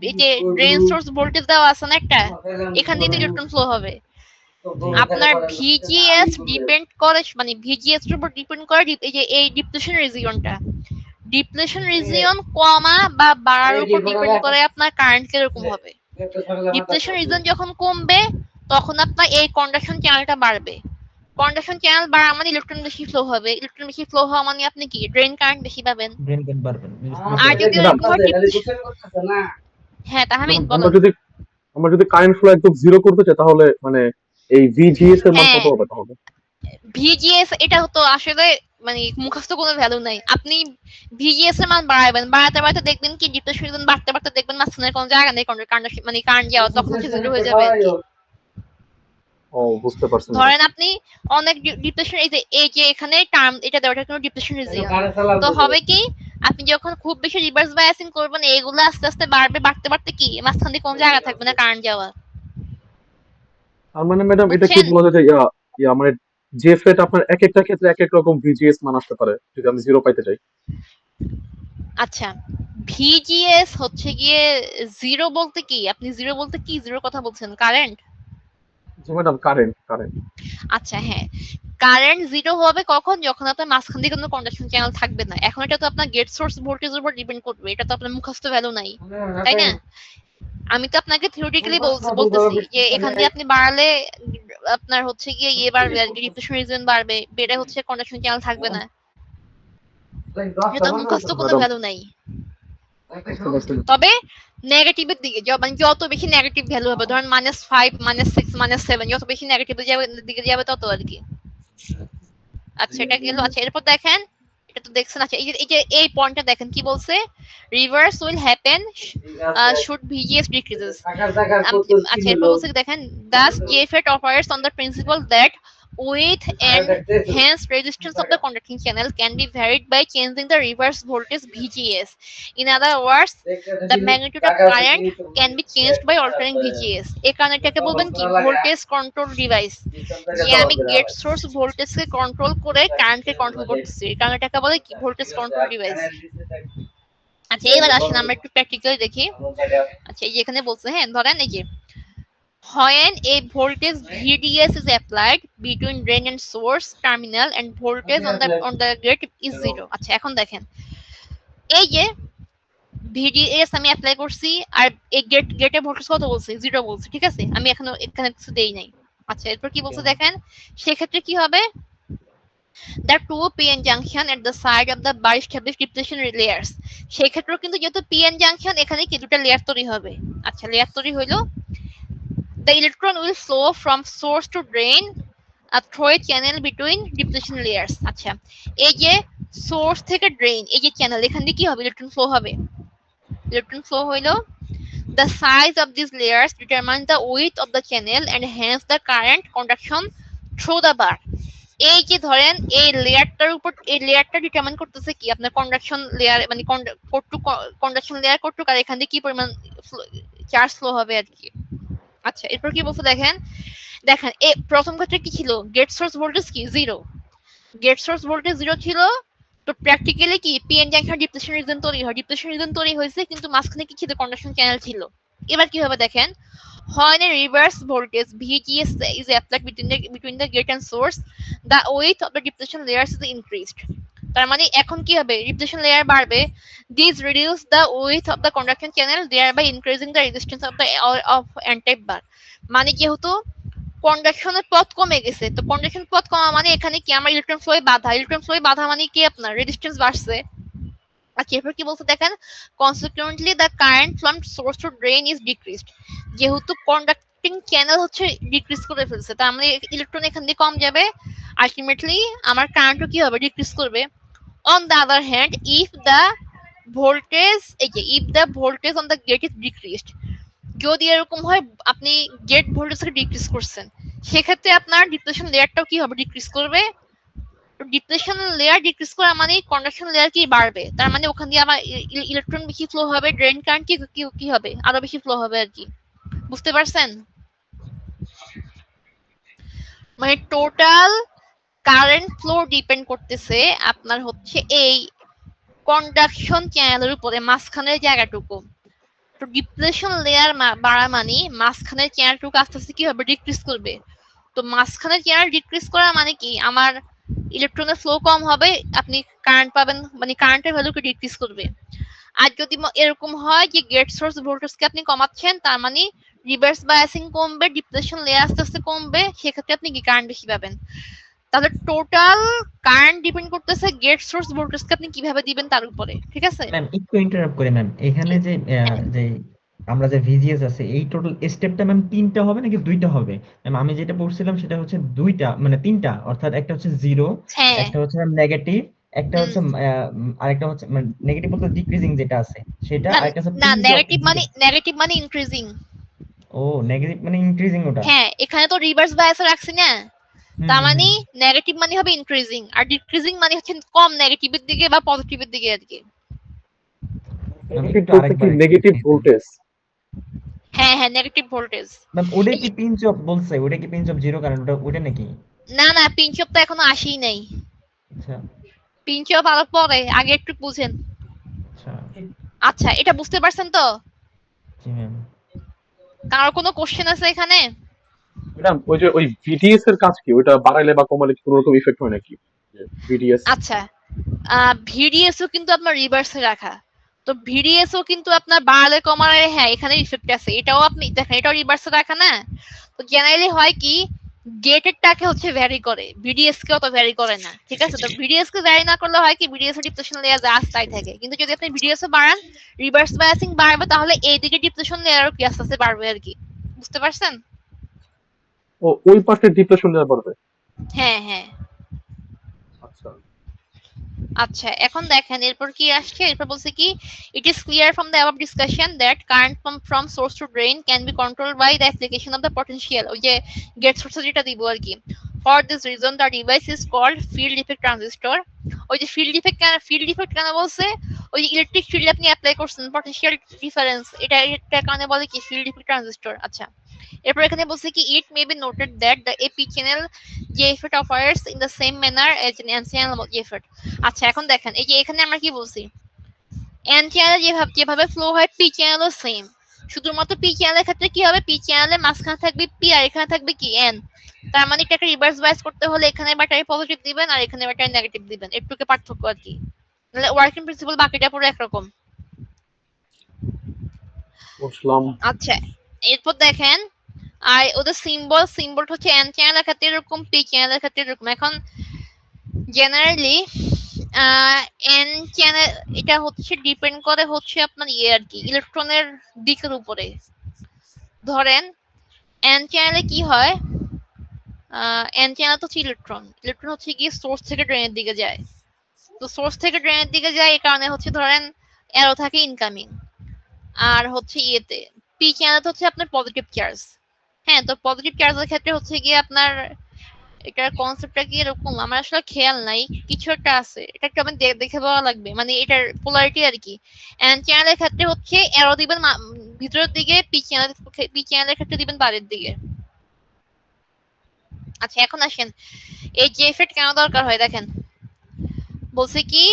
এই যে ড্রেন সোর্স ভোল্টেজ দেওয়া আছে না একটা, এখান দিয়ে তো ইলেকট্রন ফ্লো হবে। জি আপনার ভিজিএস ডিপেন্ড করে মানে ভিজিএস এর উপর ডিপেন্ড করে এই যে এই ডিপ্লেশন রিজিয়নটা, ডিপ্লেশন রিজিয়ন কমা বা বাড়ার উপর ডিপেন্ড করে আপনার কারেন্ট কিরকম হবে। ডিপ্লেশন রিজন যখন কমবে তখন আপনার এই কন্ডাকশন চ্যানেলটা বাড়বে, কন্ডাকশন চ্যানেল বাড়া মানে ইলেকট্রন বেশি ফ্লো হবে, ইলেকট্রন বেশি ফ্লো হওয়া মানে আপনি কি ড্রেন কারেন্ট বেশি পাবেন। ড্রেন কারেন্ট বাড়বে, আর বুঝতে যদি পারছি। ম্যাডাম ওরকম হয় হ্যাঁ তাহমিদ ম্যাডাম বলেন। আমরা যদি কারেন্ট ফ্লো একদম জিরো করতে চাই তাহলে মানে এই ভিজিএস এর মান হ্যাঁ কত হবে তাহলে? ভিজিএস এটা তো আসলে মানে মুখস্থ কোনো ভ্যালু নাই, আপনি ভিজিএস এর মান বাড়াবেন, বাড়াতে বাড়াতে দেখবেন কি ডিপ্লেশন রিজন বাড়তে বাড়তে দেখবেন মাঝখানে কোনো জায়গা নেই মানে কারেন্ট যাওয়া, তখন হচ্ছে জিরো হয়ে যাবে আর কি। ও বুঝতে পারছি ম্যাডাম। ধরেন আপনি অনেক ডিপ্লেশন এই যে এখানে টার্ম এটা দেওয়াটা কোনো ডিপ্লেশন রিজিয়ন, তো হবে কি আপনি যখন খুব বেশি রিভার্স বায়াসিং করবেন এগুলো আস্তে আস্তে বাড়বে, বাড়তে বাড়তে কি মাঝখান দিয়ে কোনো জায়গা থাকবে না কারেন্ট যাওয়ার, তার মানে ম্যাডাম এটা কি বুঝছেন? বলা যায় যে ইয়া ইয়া মানে জেফেট আপনার এক একটা ক্ষেত্রে এক এক রকম ভিজিএস মান আসতে পারে যদি আমি জিরো পাইতে চাই। আচ্ছা, ভিজিএস হচ্ছে গিয়ে জিরো বলতে কি, আপনি জিরো বলতে কি জিরো কথা বলছেন, কারেন্ট? জি ম্যাডাম, কারেন্ট কারেন্ট। আচ্ছা হ্যাঁ, কারেন্ট জিরো হবে কখন, যখন আপনার মাঝখান দিয়ে কোনো কন্ডাকশন চ্যানেল থাকবে না। এখন এটা তো আপনার গেট সোর্স ভোল্টেজের উপর ডিপেন্ড করবে, এটা তো আপনার মুখস্থ ভ্যালু নাই, তাই না? আমি তো আপনাকে থিওরিটিক্যালি বলতেছি যে এখান দিয়ে আপনি বাড়ালে আপনার হচ্ছে গিয়ে ইয়ে বাড়বে আর কি, ডিপ্রেশন রিজন বাড়বে, বেড়ে হচ্ছে কন্ডাকশন চ্যানেল থাকবে না। এটা তো মুখস্থ কোনো ম্যাডাম ভ্যালু নাই। বুঝতে পারছি। তবে নেগেটিভের দিকে মানে যত বেশি নেগেটিভ ভ্যালু হবে, ধরেন -5 -6 -7, যত বেশি নেগেটিভ দিকে যাবে তত আর কি। আচ্ছা এটা গেল। আচ্ছা এরপর দেখেন, এটা তো দেখছেন। আচ্ছা এই যে এই পয়েন্টটা দেখেন কি বলছে, reverse will happen should VGS decreases. আচ্ছা এরপর বলছে কি দেখেন, thus JFET operates on the principle that width and hence resistance of the conducting channel can be varied by changing the reverse voltage VGS. In other words, the magnitude of current can be changed by altering VGS. এই কারণে এটাকে বলবেন কি voltage control device, যে আমি gate source ভোল্টেজকে control করে কারেন্টকে কন্ট্রোল করতেছি, এই কারণে এটাকে বলে কি ভোল্টেজ কন্ট্রোল ডিভাইস। আচ্ছা এবার আসেন আমরা একটু প্র্যাকটিক্যালি দেখি। আচ্ছা এই যে এখানে বলছে, হ্যাঁ ধরেন এই যে when a voltage VDS is applied between drain and source terminal and voltage on the gate is zero. আচ্ছা এখন দেখেন, এই যে VDS আমি অ্যাপ্লাই করছি আর এই গেটের ভোল্টেজ কত বলছে, জিরো বলছে, ঠিক আছে, আমি এখনো এখানে কিছু দেই নাই। আচ্ছা এরপর কি বলছে দেখেন, সেক্ষেত্রে কি হবে, the two PN junction at the side of the bar established depletion layers। সেই ক্ষেত্রেও কিন্তু যেহেতু PN junction, এখানে কি দুটো লেয়ার তৈরি হবে। আচ্ছা লেয়ার তৈরি হইলো, the electron will flow from source to drain through a channel between depletion layers। আচ্ছা এই যে সোর্স থেকে ড্রেন, এই যে চ্যানেল, এখান দিয়ে কি হবে, ইলেকট্রন ফ্লো হবে। ইলেকট্রন ফ্লো হইলো, the size of these layers determines the width of the channel and hence the current conduction through the bar। এই যে ধরেন এই লেয়ারটার উপর, এই লেয়ারটা ডিটারমাইন করতেছে কি আপনার কন্ডাকশন লেয়ার, মানে কন্ডাকশন লেয়ার কতটুকু আর এখান দিয়ে কি পরিমাণ চার্জ ফ্লো হবে আর কি। আচ্ছা এরপর কি বলছে দেখেন, দেখেন এই প্রথম ক্ষেত্রে কি ছিল, গেট সোর্স ভোল্টেজ কি zero, gate source voltage zero ছিল, তো প্র্যাকটিক্যালি কি পিএন জাংশন ডিপ্লেশন রিজন তৈরি হয়, ডিপ্লেশন রিজন তৈরি হয়েছে, কিন্তু মাঝখানে কি ছিল, কন্ডাকশন চ্যানেল ছিল। এবার কি হবে দেখেন, when a reverse voltage VGS is applied between the gate and source, the width of the depletion layers is increased। তার মানে এখন কি হবে, ডিপ্লেশন লেয়ার বাড়বে, this reduce the width of the conduction channel thereby increasing the resistance of the of n-type bar। মানে যেহেতু কন্ডাকশনের পথ কমে গেছে, তো কন্ডাকশন পথ কমা মানে এখানে কি আমার ইলেকট্রন ফ্লোয়ে বাধা, ইলেকট্রন ফ্লোয়ে বাধা মানে কি আপনার রেজিস্ট্যান্স বাড়ছে। আচ্ছা এরপর কি বলছে দেখেন, consequently the current from source to drain is decreased। যেহেতু কন্ডাক্টিং চ্যানেল হচ্ছে ডিক্রিজ করে ফেলছে, তার মানে ইলেকট্রন এখান দিয়ে কম যাবে, আলটিমেটলি আমার কারেন্টও কি হবে, ডিক্রিজ করবে। on the other hand, if the voltage on the gate is decreased, যদি এরকম হয় আপনি গেট ভোল্টেজকে ডিক্রিজ করছেন, সেক্ষেত্রে আপনার ডিপ্লেশন লেয়ারটাও কি হবে, ডিক্রিজ করবে। ডিপ্লেশন লেয়ার ডিক্রিজ করা মানে কন্ডাকশন লেয়ার কি বাড়বে, তার মানে ওখান দিয়ে আমার ইলেকট্রন বেশি ফ্লো হবে, ড্রেন কারেন্ট কি হবে, আরো বেশি ফ্লো হবে আর কি। বুঝতে পারছেন, মানে টোটাল কারেন্ট ফ্লো ডিপেন্ড করতেছে আপনার হচ্ছে এই কন্ডাকশন চ্যানেলের উপরে, মাঝখানের জায়গাটুকু। তো ডিপ্লেশন লেয়ার বাড়া মানে মাঝখানের চ্যানেলটুকু আস্তে আস্তে কি হবে, ডিক্রিজ করবে। তো মাঝখানের চ্যানেল ডিক্রিজ করা মানে কি আমার ইলেকট্রনের ফ্লো কম হবে, আপনি কারেন্ট পাবেন, মানে কারেন্টের ভ্যালুকে ডিক্রিজ করবে। আর যদি এরকম হয় যে গেট সোর্স ভোল্টেজকে আপনি কমাচ্ছেন, তার মানে রিভার্স বায়াসিং কমবে, ডিপ্লেশন লেয়ার আস্তে আস্তে কমবে, সেক্ষেত্রে আপনি কি কারেন্ট বেশি পাবেন। তাহলে টোটাল কারেন্ট ডিপেন্ড করতেছে গেট সোর্স ভোল্টেজকে আপনি কিভাবে দিবেন তার উপরে, ঠিক আছে। ম্যাম একটু ইন্টারাপ্ট করে ম্যাম, এখানে যে যে আমরা যে ভিজিএস আছে এই টোটাল স্টেপটা ম্যাম তিনটা হবে নাকি দুইটা হবে? ম্যাম আমি যেটা পড়ছিলাম সেটা হচ্ছে দুইটা, মানে তিনটা, অর্থাৎ একটা হচ্ছে জিরো, হ্যাঁ একটা হচ্ছে ম্যাম নেগেটিভ, একটা হুম, হচ্ছে আরেকটা হচ্ছে মানে নেগেটিভ বলতে ডিক্রিজিং যেটা আছে সেটা, না আর একটা হচ্ছে না, পিঞ্চ অফ ভিজিএস। নেগেটিভ মানে ইনক্রিজিং। ও নেগেটিভ মানে ইনক্রিজিং ওটা। হ্যাঁ এখানে তো রিভার্স বায়াস রাখছি না, হুম তার হুম মানে হুম। নেগেটিভ মানে হবে ইনক্রিজিং, আর ডিক্রিজিং মানে হচ্ছে কম নেগেটিভের দিকে বা পজিটিভের দিকে আর কি। ম্যাম নেগেটিভ একটু বলতে কি আরেকবার নেগেটিভ explain করুন। ভোল্টেজ? হ্যাঁ হ্যাঁ নেগেটিভ ভোল্টেজ। ম্যাম ওটা এই কি যে পিঞ্চ অফ বলছে, ওটা কি পিঞ্চ অফ জিরো কারেন্ট, ওটা ওটা নাকি? না না, পিঞ্চ অফ তো এখনো আসেই নাই। আচ্ছা পিঞ্চ অফ আরো পরে, আগে একটু বুঝেন। আচ্ছা আচ্ছা, এটা বুঝতে পারছেন তো? জি ম্যাম। কারো কোনো কোশ্চেন আছে এখানে? ম্যাডাম ওই যে ওই ভিডিএস এর কাজ কি, ওইটা বাড়াইলে বা কমালে কি কোনো রকম ইফেক্ট হয় নাকি ভিডিএস? আচ্ছা, ভিডিএসও কিন্তু আপনার রিভার্সে রাখা। তো ভিডিএসও কিন্তু আপনার বাড়ালে কমালে, হ্যাঁ এখানে ইফেক্ট আছে। এটাও আপনি দেখেন, এটাও রিভার্সে রাখা না। তো জেনারেলি হয় কি, গেটেডটাকে হচ্ছে ভ্যারি করে, ভিডিএস কে অত ভ্যারি করে না। ঠিক আছে? তো ভিডিএস কে ভ্যারি না করলে হয় কি, ভিডিএস এর ডিপ্রেশন লেয়ার যা আছে তাই থাকে। কিন্তু যদি আপনি ভিডিএস এ বাড়ান, রিভার্স বায়াসিং বাড়বে, তাহলে এইদিকে ডিপ্রেশন লেয়ারও কি আস্তে আস্তে বাড়বে আর কি। বুঝতে পারছেন? ও ওই পার্টের ডিপ্রেশন লেয়ার বাড়বে? হ্যাঁ হ্যাঁ। আচ্ছা। আচ্ছা, এখন দেখেন এরপর কি আসছে। এরপর বলছে কি, it is clear from the above discussion that current from source to drain can be controlled by the application of the potential, ওই যে গেট সোর্সে যেটা দিব আর কি। For this reason the device is called field effect transistor. ওই যে field effect কেন বলছে, ওই যে ইলেকট্রিক ফিল্ড আপনি অ্যাপ্লাই করছেন, পটেনশিয়াল ডিফারেন্স, এটা কারণে বলে কি ফিল্ড ইফেক্ট ট্রানজিস্টর। আচ্ছা, এরপর এখানে বলছে কি, it may be noted that the AP channel JFET offers in the same manner as an N channel JFET. আচ্ছা, এখন দেখেন এই যে এখানে আমরা কি বলছি, N চ্যানেলে যেভাবে ফ্লো হয় পি চ্যানেলও সেম। শুধুমাত্র পি চ্যানেলের ক্ষেত্রে কি হবে, পি চ্যানেলের মাঝখানে থাকবে পি আর এখানে থাকবে কি এন। তার মানে এটাকে রিভার্স বাইস করতে হলে এখানে ব্যাটারি পজিটিভ দিবেন আর এখানে ব্যাটারি নেগেটিভ দিবেন, একটুকে পার্থক্য আর কি। তাহলে ওয়ার্কিং প্রিন্সিপাল বাকিটা পুরো একরকম। বুঝলাম। আচ্ছা, এরপর দেখেন, আর ওদের সিম্বল হচ্ছে এন চ্যানেলের ক্ষেত্রে এরকম, পি চ্যানেলের ক্ষেত্রে এরকম। এখন জেনারেলি এন চ্যানেল, এটা হচ্ছে ডিপেন্ড করে হচ্ছে আপনার ইয়ে আর কি, ইলেকট্রনের দিকের উপরে। ধরেন এন চ্যানেলে কি হয়, এন চ্যানেল তো হচ্ছে ইলেকট্রন, ইলেকট্রন হচ্ছে কি সোর্স থেকে ড্রেনের দিকে যায়। তো সোর্স থেকে ড্রেনের দিকে যায়, এই কারণে হচ্ছে ধরেন অ্যারো থাকে ইনকামিং। আর হচ্ছে ইয়েতে পি চ্যানেল হচ্ছে আপনার পজিটিভ চার্জ। হ্যাঁ, তো পজিটিভ চার্জের ক্ষেত্রে হচ্ছে গিয়ে আপনার, এটার কনসেপ্টটা কি এরকম, আমার আসলে খেয়াল নাই, কিছু একটা আছে, এটা একটু আমি দেখে পাওয়া লাগবে, মানে এটার পোলারিটি আর কি। এন্ড চ্যানেলের ক্ষেত্রে হচ্ছে অ্যারো দিবেন ভিতরের দিকে, পি চ্যানেলের ক্ষেত্রে দিবেন বাইরের দিকে। আচ্ছা, এখন আসেন এই জেফেট কেন দরকার হয় দেখেন। বলছে কি,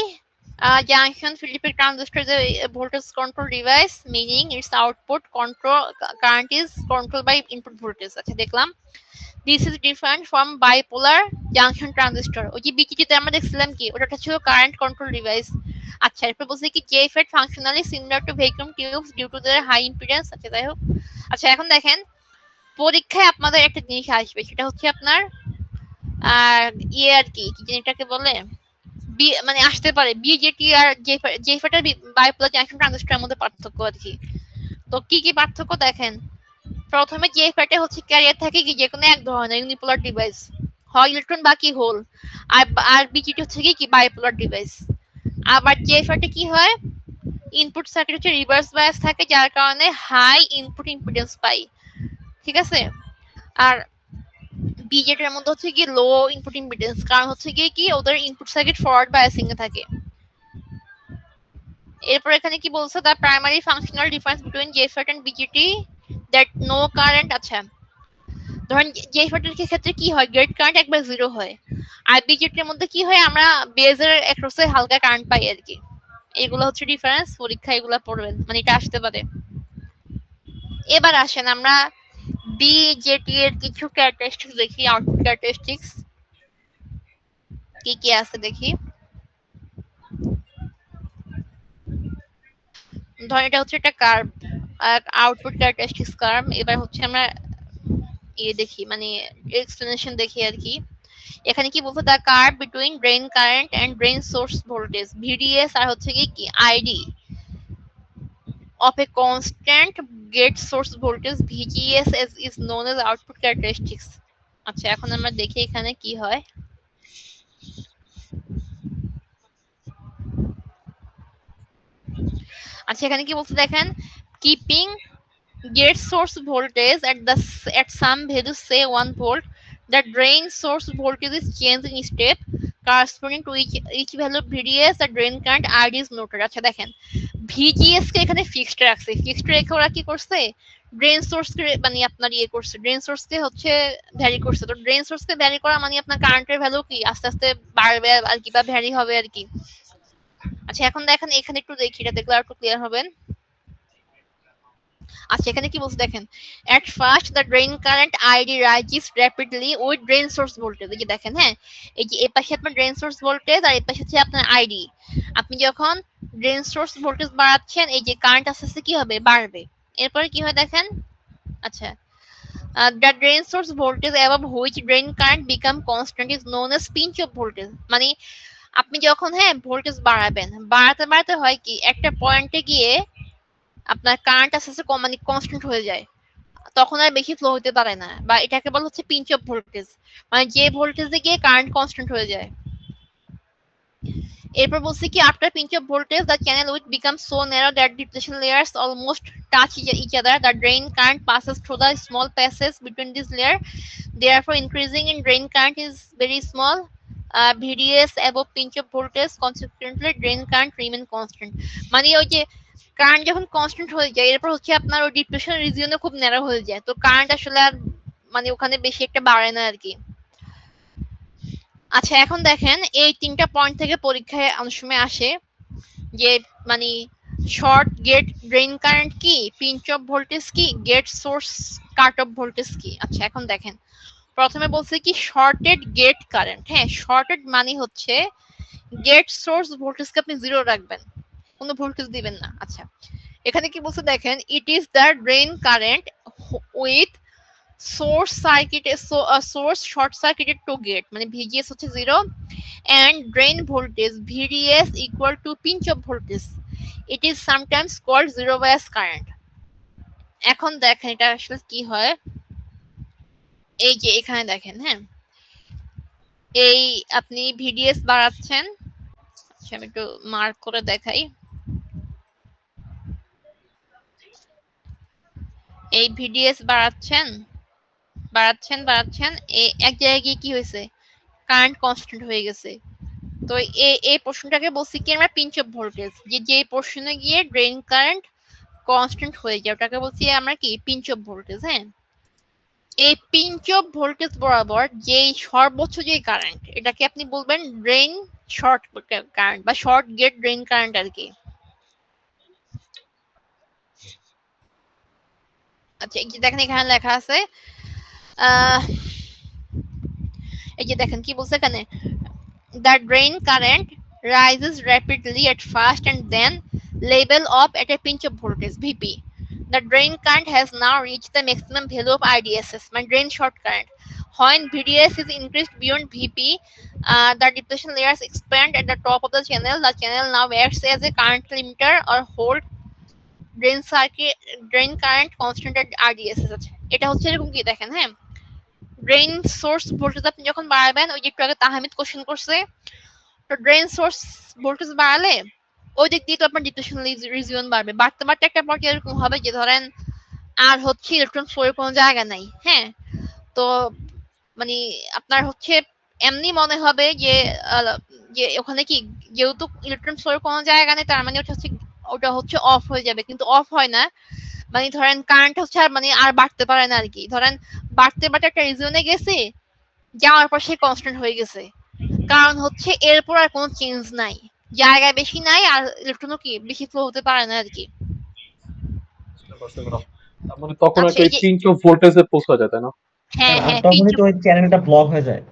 junction Philips transistor is a voltage control device, meaning its output control current is controlled by input voltage. আচ্ছা, দেখলাম this is different from bipolar junction transistor. ওই যে বিকিটিতে আমরা দেখছিলাম কি, ওটা ছিল কারেন্ট কন্ট্রোল ডিভাইস। আচ্ছা, এরপর বলছে কি, JFET functionally similar to vacuum tubes due to their high impedance। আচ্ছা, যাই হোক। আচ্ছা, এখন দেখেন পরীক্ষায় আপনাদের একটা জিনিস আসবে, সেটা হচ্ছে আপনার আর ইয়ে আর কি, কি জানি এটাকে বলে, বি মানে আসতে পারে বিজেটি আর জেফেট এর বাইপোলার জাংশন ট্রানজিস্টরের মধ্যে পার্থক্য আর কি। তো কি কি পার্থক্য দেখেন। প্রথমে জেফেটে হচ্ছে ক্যারিয়ার থাকে কি, যে কোনো এক ধরনের ইউনিপোলার ডিভাইস, হয় ইলেকট্রন বা কি হোল। আর আর বিজিটি হচ্ছে কি বাইপোলার ডিভাইস। আবার জেফেটে কি হয়, ইনপুট সার্কিট হচ্ছে রিভার্স বায়াস থাকে, যার কারণে হাই ইনপুট ইম্পিডেন্স পাই। ঠিক আছে? আর বিজেটের মধ্যে হচ্ছে কি লো ইনপুট ইম্পিডেন্স, কারণ হচ্ছে গিয়ে কি ওদের ইনপুট সার্কিট ফরওয়ার্ড বায়াসিং এ থাকে। এরপর এখানে কি বলছে, the primary functional difference between JFET and BJT that no current. আচ্ছা, ধরেন জেফেটের ক্ষেত্রে কি হয়, গেট কারেন্ট একবার জিরো হয়। আর বিজেটির মধ্যে কি হয়, আমরা বেজের অ্যাক্রসে হালকা কারেন্ট পাই আর কি। এগুলো হচ্ছে ডিফারেন্স, পরীক্ষা এগুলো পড়বেন, মানে এটা আসতে পারে। এবার আসেন আমরা বিজেটি এর কিছু ক্যারেক্টারিস্টিক্স দেখি, আউটপুট ক্যারেক্টারিস্টিক্স কি কি আছে দেখি। ধরেন এটা হচ্ছে একটা কার্ভ, আউটপুট ক্যারেক্টারিস্টিক্স কার্ভ। এবার হচ্ছে আমরা ইয়ে দেখি, মানে এক্সপ্লেনেশন দেখি আর কি। এখানে কি বলছে, the curve between drain current and drain source voltage VDS আর হচ্ছে কি ID of a constant gate source voltage VGS is known as output characteristics. আচ্ছা, এখন আমরা দেখি এখানে কি হয়। আচ্ছা, এখানে কি বলছে দেখেন, keeping gate source voltage at some value, say 1 volt, the drain source voltage is changed in step corresponding to each value of VDS, the drain current ID is noted. আচ্ছা, দেখেন ভিজিএস কে এখানে ফিক্সড রাখছে, fixed রেখে ওরা কি করছে, drain source কে মানে আপনার ইয়ে করছে, ড্রেন সোর্স কে হচ্ছে ভ্যারি করছে। তো ড্রেন সোর্স কে ভ্যারি করা মানে আপনার কারেন্টের ভ্যালু কি আস্তে আস্তে বাড়বে আর কি, বা ভ্যারি হবে আর কি। আচ্ছা এখন দেখেন এখানে একটু দেখি, এটা দেখলে আর একটু ক্লিয়ার হবেন। আচ্ছা এখানে কি বলছে দেখেন, at first the drain current ID rises rapidly with drain source voltage। এই যে দেখেন, হ্যাঁ এই যে এই পাশে আপনার ড্রেন সোর্স ভোল্টেজ আর এই পাশে হচ্ছে আপনার আইডি। আপনি যখন ড্রেন সোর্স ভোল্টেজ বাড়াচ্ছেন, এই যে কারেন্ট আস্তে আস্তে কি হবে, বাড়বে। এরপরে কি হয় দেখেন, আচ্ছা the drain source voltage above which drain current become constant is known as pinch of voltage। মানে আপনি যখন হ্যাঁ ভোল্টেজ বাড়াবেন, বাড়াতে বাড়াতে হয় কি একটা পয়েন্টে গিয়ে আপনার কারেন্ট আস্তে আস্তে মানে কনস্ট্যান্ট হয়ে যায়, তখন আর বেশি ফ্লো হতে পারে না, বা এটাকে বলা হচ্ছে পিঞ্চ অফ ভোল্টেজ, মানে যে ভোল্টেজে গিয়ে কারেন্ট কনস্ট্যান্ট হয়ে যায়। এরপর বলছি কি after pinch off voltage the channel with become so narrow that depletion layers almost touch each other, the drain current passes through the small passages between this layer, therefore increasing in drain current is very small. VDS above pinch of voltage, consequently drain current remain constant। মানে ওই যে current যখন constant হয়ে যায়, এরপর হচ্ছে আপনার ওই ডিপ্রেশন রিজিয়নে খুব ন্যারো হয়ে যায়, তো কারেন্ট আসলে আর মানে ওখানে বেশি একটা বাড়ে না আর কি। আচ্ছা এখন দেখেন এই তিনটা পয়েন্ট থেকে পরীক্ষায় অনেক সময় আসে যে মানে শর্ট গেট ড্রেন কারেন্ট কি, পিঞ্চ অফ ভোল্টেজ কি, gate source cut off voltage কি। আচ্ছা এখন দেখেন প্রথমে বলছে কি শর্টেড গেট কারেন্ট। হ্যাঁ শর্টেড মানে হচ্ছে গেট সোর্স ভোল্টেজকে আপনি জিরো রাখবেন, কোনো ভোল্টেজ দিবেন না। আচ্ছা এখানে কি বলছে দেখেন, it is the drain current with source circuit, source short circuited to get, মানে ভিজিএস হচ্ছে zero and drain voltage VDS equal to pinch of voltage. It is sometimes called zero bias current। এখন দেখেন এটা আসলে কি হয়, এই যে এখানে দেখেন, হ্যাঁ এই আপনি ভিডিএস বাড়াচ্ছেন, আচ্ছা আমি একটু মার্ক করে দেখাই, এই ভিডিএস বাড়াচ্ছেন বাড়াচ্ছেন বাড়াচ্ছেন, এই এক জায়গায় গিয়ে কি হয়েছে, কারেন্ট কনস্ট্যান্ট হয়ে গেছে। তো এই পোর্শনটাকে বলছি কি আমরা পিঞ্চ অফ ভোল্টেজ, যে পোর্শনে গিয়ে ড্রেন কারেন্ট কনস্ট্যান্ট হয়ে যায় ওটাকে বলছি আমরা কি পিঞ্চ অফ ভোল্টেজ। হ্যাঁ এই পিঞ্চ অফ ভোল্টেজ বরাবর যে সর্বোচ্চ যে কারেন্ট, এটাকে আপনি বলবেন ড্রেন শর্ট কারেন্ট বা শর্ট গেট ড্রেন কারেন্ট আর কি। আচ্ছা এই যে দেখেন এখানে লেখা আছে, এই যে দেখেন কি বলছে এখানে, the drain current rises rapidly at first and then level off at a pinch of voltage VP. The drain current has now reached the maximum value of IDSS, my drain short current. When VDS is increased beyond VP, the depletion layers expand at the top of the channel. The channel now acts as a current limiter or hold drain current constant at RDSS। এটা হচ্ছে এরকম কি দেখেন, হ্যাঁ drain source voltage আপনি যখন বাড়াবেন, ওই যে একটু আগে তাহমিদ কোশ্চেন করছে, তো ড্রেন সোর্স ভোল্টেজ বাড়ালে ওই দিক দিয়ে তো আপনার ডিপ্লেশন রিজিয়ন বাড়বে, বাড়তে বাড়তে একটা পর্যায়ে এরকম হবে যে ধরেন আর হচ্ছে ইলেকট্রন ফ্লোর কোনো জায়গা নাই। হ্যাঁ তো মানে আপনার হচ্ছে এমনি মনে হবে যে যে ওখানে কি যেহেতু ইলেকট্রন ফ্লোর কোনো জায়গা নেই, তার মানে ওটা হচ্ছে অফ হয়ে যাবে, কিন্তু অফ হয় না। মানে ধরেন কারেন্ট হচ্ছে আর মানে আর বাড়তে পারে না আর কি, ধরেন বাড়তে বাড়তে একটা রিজিয়নে গেছে, যাওয়ার পর সে কনস্ট্যান্ট হয়ে গেছে, কারণ হচ্ছে এরপর আর কোনো চেঞ্জ নাই, জায়গায় বেশি নাই আর ইলেকট্রনও কি বেশি ফ্লো হতে পারে না আর কি। বুঝতে পারছি ম্যাডাম। তার মানে তখন আচ্ছা একটা এই ওই যে পিঞ্চ অফ ভোল্টেজে পৌঁছা যায়, তাই না? হ্যাঁ আর হ্যাঁ তখনই তো ওই চ্যানেলটা ব্লক হয়ে যায়।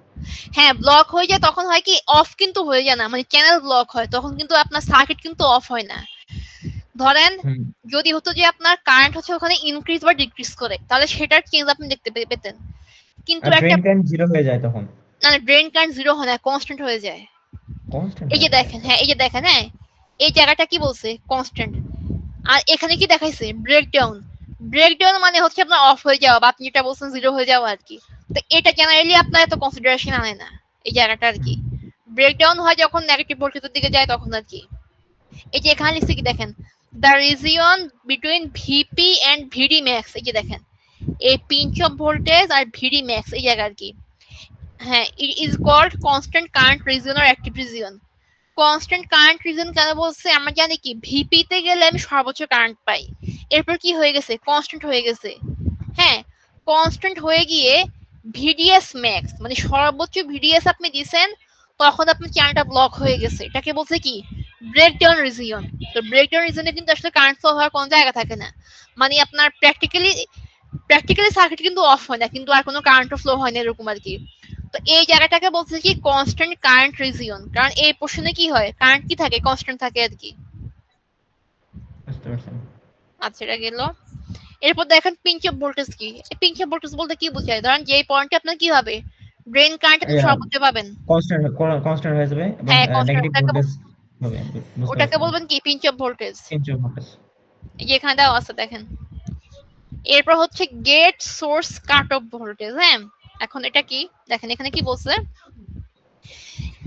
হ্যাঁ ব্লক হয়ে যায়, তখন হয় কি অফ কিন্তু হয়ে যায় না, মানে চ্যানেল ব্লক হয়, তখন কিন্তু আপনার সার্কিট কিন্তু অফ হয় না। ধরেন হুম। যদি হতো যে আপনার কারেন্ট হচ্ছে ওখানে ইনক্রিজ বা ডিক্রিজ করে, তাহলে সেটার চেঞ্জ আপনি দেখতে পেতেন, কিন্তু আর একটা ড্রেন কারেন্ট জিরো হয়ে যায় তখন। মানে ড্রেন কারেন্ট জিরো হয় না, কনস্ট্যান্ট হয়ে যায়। কনস্ট্যান্ট এই যে হয়ে যায়। দেখেন, হ্যাঁ এই যে দেখেন, হ্যাঁ এই জায়গাটা কি বলছে কনস্ট্যান্ট, আর এখানে কি দেখাইছে ব্রেকডাউন। ব্রেকডাউন মানে হচ্ছে আপনার অফ হয়ে যাওয়া, বা আপনি যেটা বলছেন জিরো হয়ে যাওয়া আর কি। তো এটা জেনারেলি আপনার এত কনসিডারেশন আনে না এই জায়গাটা আর কি। হুম। ব্রেকডাউন হয় যখন নেগেটিভ ভোল্টেজের দিকে যায় তখন আর কি। এই যে এখানে লিখছে কি দেখেন, the region between VP and VD max, এই যে দেখেন এই পিঞ্চ অফ ভোল্টেজ আর ভিডি ম্যাক্স এই জায়গা আর কি। হ্যাঁ it is called constant current region or active region. Constant current region কেন বলছে? আমরা জানি কি ভিপি তে গেলে আমি সর্বোচ্চ কারেন্ট পাই। এরপর কি হয়ে গেছে? কনস্ট্যান্ট হয়ে গেছে। হ্যাঁ, কনস্ট্যান্ট হয়ে গিয়ে ভিডিএস ম্যাক্স মানে সর্বোচ্চ ভিডিএস আপনি দিছেন, তখন আপনার চ্যানেলটা ব্লক হয়ে গেছে। এটাকে বলছে কি ব্রেকডাউন রিজিয়ন। তো ব্রেকডাউন রিজনে কিন্তু আসলে কারেন্ট ফ্লো হওয়ার কোনো জায়গা থাকে না। মানে আপনার প্র্যাকটিক্যালি সার্কিট কিন্তু অফ হয় না, কিন্তু আর কোনো কারেন্ট ফ্লো হয় না এরকম আর কি। তো এই জায়গাটাকে বলছে কি কনস্ট্যান্ট কারেন্ট রিজিয়ন, কারণ এই পোর্শনে কি হয়, কারেন্ট কি থাকে, কনস্ট্যান্ট থাকে আর কি। বুঝতে পারছেন? আচ্ছা, এটা গেল। এরপর দেখেন পিঞ্চ অফ ভোল্টেজ কি। পিঞ্চ অফ ভোল্টেজ বলতে কি বোঝায়? ধরেন যে পয়েন্টে আপনার কি হবে, ড্রেন কারেন্ট আপনি সর্বোচ্চ পাবেন। কনস্ট্যান্ট কনস্ট্যান্ট হয়ে যাবে এবং হ্যাঁ, কনস্ট্যান্ট। নেগেটিভ ভোল্টেজ হবে। বুঝতে ওটাকে পারছেন? বলবেন কি pinch off voltage. Change of voltage. এই যে এখানে দেওয়া আছে দেখেন। এরপর হচ্ছে gate source cut off voltage. হ্যাঁ, এখন এটা কি দেখেন, এখানে কি বলছে,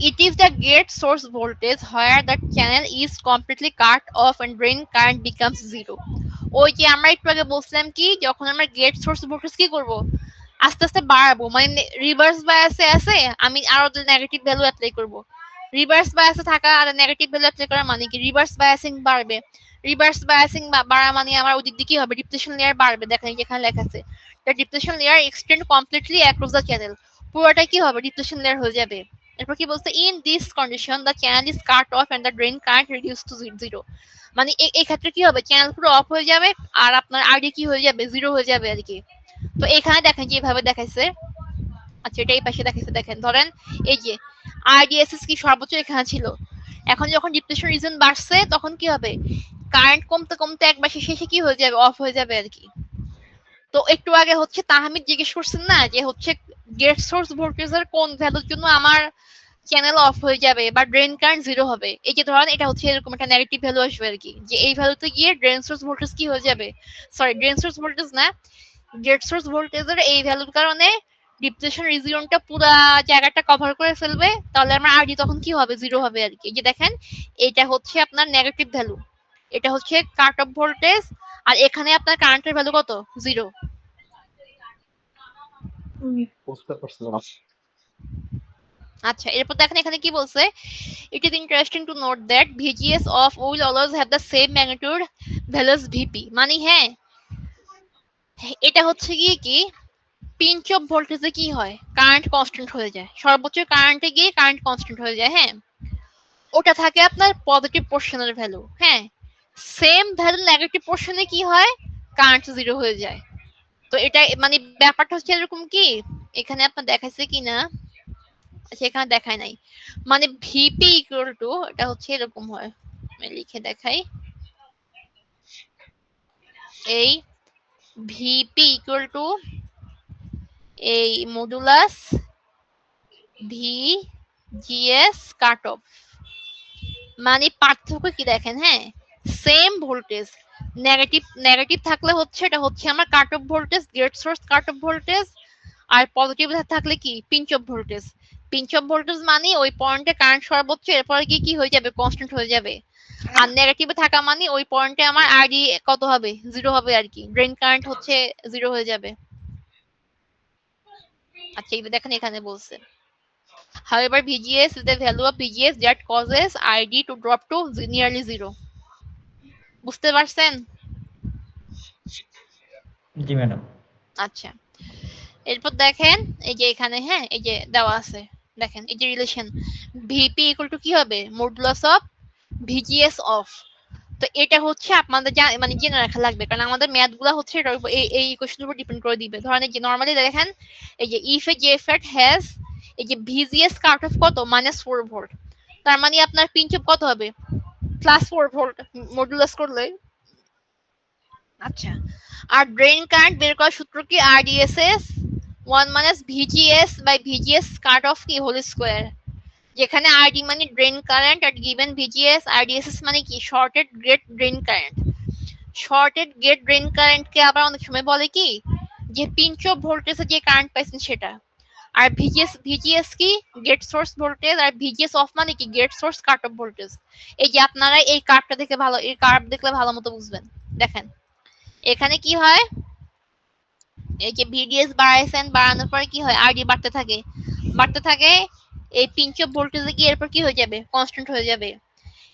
it is the gate source voltage where the channel is completely cut off and drain current becomes zero. ওই যে আমরা একটু আগে বলছিলাম কি যখন আমরা গেট সোর্স ভোল্টেজ কি করব, আস্তে আস্তে বাড়াবো, মানে রিভার্স বায়াসে আছে আমি আরো নেগেটিভ ভ্যালু অ্যাপ্লাই করব। রিভার্স বায়াসে থাকা আর নেগেটিভ ভ্যালু অ্যাপ্লাই করা মানে কি রিভার্স বায়াসিং বাড়বে। রিভার্স বায়াসিং বাড়া মানে আমার ওদিক দিয়ে কি হবে, ডিপ্লেশন লেয়ার বাড়বে। দেখেন এই যে এখানে লেখা আছে the depletion layer extend completely across the channel. পুরোটা কি হবে, ডিপ্লেশন লেয়ার হয়ে যাবে। এরপর কি বলছে, in this condition the channel is cut off and the drain current reduce to zero. মানে এই ক্ষেত্রে কি হবে, চ্যানেল পুরো অফ হয়ে যাবে আর আপনার আইডি কি হয়ে যাবে, জিরো হয়ে যাবে আর কি। তো এখানে দেখেন যেভাবে দেখাইছে। আচ্ছা, এটা এই পাশে দেখাইছে দেখেন। ধরেন এই যে আরডিএসএস কি সর্বোচ্চ এখানে ছিল, এখন যখন ডিপ্লেশন রিজন বাড়ছে তখন কি হবে, কারেন্ট কমতে কমতে একবার শেষে কি হয়ে যাবে, অফ হয়ে যাবে আর কি। তো একটু আগে হচ্ছে তাহমিদ জিজ্ঞেস করছেন না যে হচ্ছে গেট সোর্স ভোল্টেজের কোন ভ্যালুর জন্য আমার চ্যানেল অফ হয়ে যাবে বা ড্রেন কারেন্ট জিরো হবে। এই যে ধরেন এটা হচ্ছে এরকম একটা নেগেটিভ ভ্যালু আসবে আর কি, যে এই ভ্যালুতে গিয়ে ড্রেন সোর্স ভোল্টেজ কি হয়ে যাবে, সরি ড্রেন সোর্স ভোল্টেজ না, গেট সোর্স ভোল্টেজের এই ভ্যালুর কারণে ডিপ্লেশন রিজিয়নটা পুরো জায়গাটা কভার করে ফেলবে, তাহলে আমার আরডি তখন কি হবে, জিরো হবে আর কি। এই যে দেখেন এটা হচ্ছে আপনার নেগেটিভ ভ্যালু, এটা হচ্ছে কাট অফ ভোল্টেজ, আর এখানে আপনার কারেন্টের ভ্যালু কত, জিরো। বুঝতে পারছিলাম। আচ্ছা, এরপর দেখেন এখানে কি বলছে, it is interesting to note that VGS of will always have the same magnitude values VP। মানে হ্যাঁ, এটা হচ্ছে গিয়ে কি পিঞ্চ অফ ভোল্টেজে কি হয়, কারেন্ট কনস্ট্যান্ট হয়ে যায়, সর্বোচ্চ কারেন্টে গিয়ে কারেন্ট কনস্ট্যান্ট হয়ে যায়। হ্যাঁ, ওটা থাকে আপনার পজিটিভ পোর্শনের ভ্যালু। হ্যাঁ, সেম ভ্যালু নেগেটিভ পোর্শনে কি হয়, কারেন্ট জিরো হয়ে যায়। তো এটা মানে ব্যাপারটা হচ্ছে এরকম কি, এখানে আপনার দেখাইছে কিনা, আচ্ছা এখানে দেখায় নাই। মানে ভিপি ইকুয়াল টু, এটা হচ্ছে এরকম হয়, আমি লিখে দেখাই, এই ভিপি ইকুয়াল টু এই modulus V GS cut off. মানে পার্থক্য কি দেখেন, হ্যাঁ সেম ভোল্টেজ, নেগেটিভ নেগেটিভ থাকলে হচ্ছে এটা হচ্ছে আমার cut off voltage, gate source cut off voltage, আর পজিটিভ থাকলে কি pinch off voltage. Pinch off voltage মানে ওই পয়েন্টে কারেন্ট সর্বোচ্চ, এরপরে গিয়ে কি হয়ে যাবে, কনস্ট্যান্ট হয়ে যাবে। আর নেগেটিভে থাকা মানে ওই পয়েন্টে আমার আইডি কত হবে, জিরো হবে আর কি, ড্রেন কারেন্ট হচ্ছে জিরো হয়ে যাবে। আচ্ছা এই দেখেন এখানে বলছে, however VGS is the value of VGS that causes ID to drop to nearly zero। বুঝতে পারছেন? জি ম্যাডাম। আচ্ছা, এরপর দেখেন এই যে এখানে, হ্যাঁ এই যে দেওয়া আছে দেখেন, এই যে রিলেশন ভিপি ইকুয়াল টু কি হবে, মডুলাস অফ ভিজিএস অফ। তো এটা হচ্ছে আপনাদের মানে জেনে রাখা লাগবে, কারণ আমাদের ম্যাথ গুলা হচ্ছে এটার উপর, এই ইকুয়েশনের উপর ডিপেন্ড করে দিবে। ধরেন এই যে নরমালি দেখেন এই যে ইফ এ জেফেট হ্যাজ এই যে ভিজিএস কাট অফ কত, -4 ভোল্ট, তার মানে আপনার পিঞ্চ অফ কত হবে, +4 ভোল্ট মডুলাস করলে। আচ্ছা, আর ড্রেন কারেন্ট বের করার সূত্র কি, RDSS 1 minus VGS by VGS cut off কি হোল স্কয়ার, যেখানে আরডি মানে ড্রেন কারেন্ট আর গিভেন ভিজিএস, আরডিএসএস মানে কি shorted gate drain current. Shorted gate drain current কে আবার অনেক সময় বলে কি যে পিঞ্চ অফ ভোল্টেজে যে কারেন্ট পাইছেন সেটা। আর ভিজিএস কি গেট সোর্স ভোল্টেজ, আর ভিজিএস অফ মানে কি gate source cut off voltage. এই যে আপনারা এই কার্ভটা দেখে ভালো, এই কার্ভ দেখলে ভালো মতো বুঝবেন। দেখেন এখানে কি হয়, এই যে ভিডিএস বাড়াইছেন, বাড়ানোর পরে কি হয়, আরডি বাড়তে থাকে বাড়তে থাকে, এই পিঞ্চ অফ ভোল্টেজে গিয়ে এরপর কি হয়ে যাবে, কনস্ট্যান্ট হয়ে যাবে।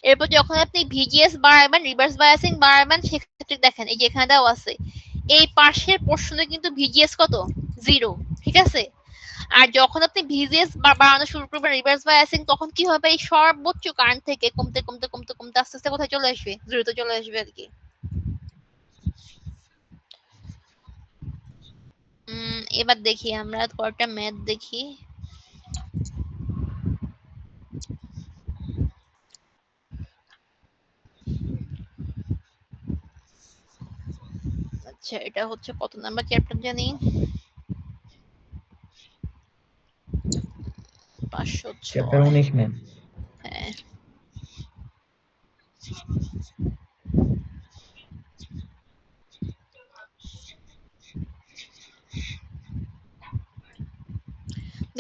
এরপর যখন আপনি ভিজিএস বাড়াবেন, রিভার্স বায়াসিং বাড়াবেন, সেক্ষেত্রে দেখেন এই যে এখানে দেওয়া আছে এই পাশের পোর্শনে কিন্তু ভিজিএস কত, 0, ঠিক আছে। আর যখন আপনি ভিজিএস বাড়ানো শুরু করবেন, রিভার্স বায়াসিং, তখন কি হবে, এই সর্বোচ্চ কারেন্ট থেকে কমতে কমতে কমতে কমতে আস্তে আস্তে কোথায় চলে আসবে, 0 তে চলে আসবে আর কি। এবার দেখি আমরা কয়েকটা ম্যাথ দেখি। আচ্ছা, এটা হচ্ছে কত নাম্বার চ্যাপ্টার জানি, 506। Chapter 19 ma'am. হ্যাঁ,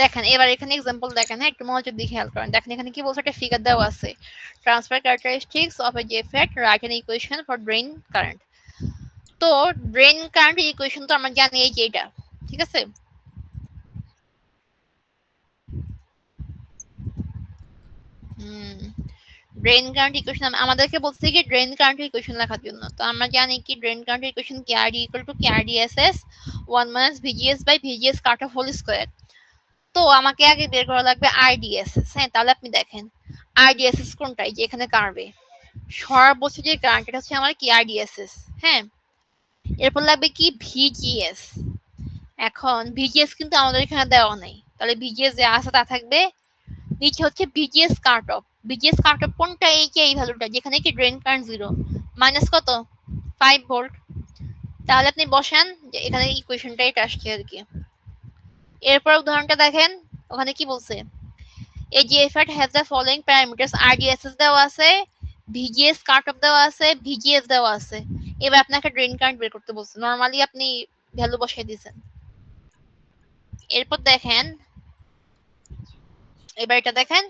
দেখেন এবার এখানে এক্সাম্পল দেখেন, হ্যাঁ একটু মনোযোগ দিয়ে খেয়াল করেন। দেখেন এখানে কি বলছে, একটা ফিগার দেওয়া আছে, transfer characteristics of a JFET, right an equation for drain current. তো ড্রেন কারেন্ট ইকুয়েশন তো আমরা জানি এই যে এটা, ঠিক আছে। ড্রেন কারেন্ট ইকুয়েশন আমাদেরকে বলছে কি ড্রেন কারেন্ট ইকুয়েশন লেখার জন্য। তো আমরা জানি কি drain current equation KRD equal to KRDSS 1 minus VGS by VGS cut off whole square. তো আমাকে আগে বের করা লাগবে RDSS। হ্যাঁ, তাহলে আপনি দেখেন RDSS কোনটা, এই যে এখানে কার্ভে সর্বোচ্চ যে কারেন্ট, এটা হচ্ছে আমার KRDSS। হ্যাঁ, এরপর লাগবে কি VGS। এখন VGS কিন্তু আমাদের এখানে দেওয়া নাই, তাহলে VGS যে আছে তা থাকবে। নিচে হচ্ছে VGS cut of. VGS cut of কোনটা, এই যে এই ভ্যালুটা যেখানে কি ড্রেন কারেন্ট 0 মাইনাস কত 5 ভোল্ট। তাহলে আপনি বসান যে এখানে ইকুয়েশনটা এটা আসছে আর কি। এরপর উদাহরণটা দেখেন, ওখানে কি বলছে, এই যে effort has the following parameters, RDSS দেওয়া আছে, VGS কাট অফ দেওয়া আছে, VGS দেওয়া আছে। এবার আপনাকে ড্রেন কারেন্ট বের করতে বলছে, নরমালি আপনি ভ্যালু বসাই দিয়েছেন। এরপর দেখেন, এবার এটা দেখেন,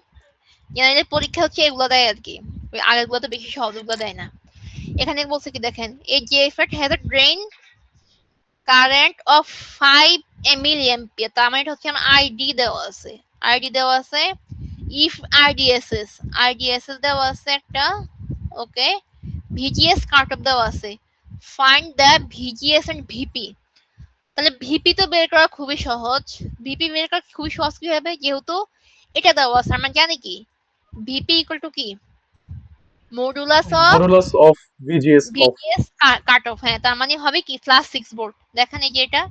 জেনারেলি পরীক্ষা হচ্ছে এগুলো দেয় আর কি, ওই আগেরগুলো তো বেশি সহজ, ওগুলো দেয় না। এখানে বলছে কি দেখেন, এই যে effort has a drain current of 5 milliampere, তার মানে এটা হচ্ছে আমার আইডি দেওয়া আছে, আইডি দেওয়া আছে। ইফ RDSS দেওয়া আছে একটা, ওকে। VGS কাট অফ দেওয়া আছে, find the VGS and VP। তাহলে ভিপি তো বের করা খুবই সহজ, ভিপি বের করা খুবই সহজ কিভাবে, যেহেতু এটা দেওয়া আছে, আমরা জানি কি ভিপি ইকুয়াল টু কি, modulus of modulus of VGS off. VGS cut off. হ্যাঁ, তার মানে হবে কি প্লাস 6 ভোল্ট। দেখেন এই যে এটা।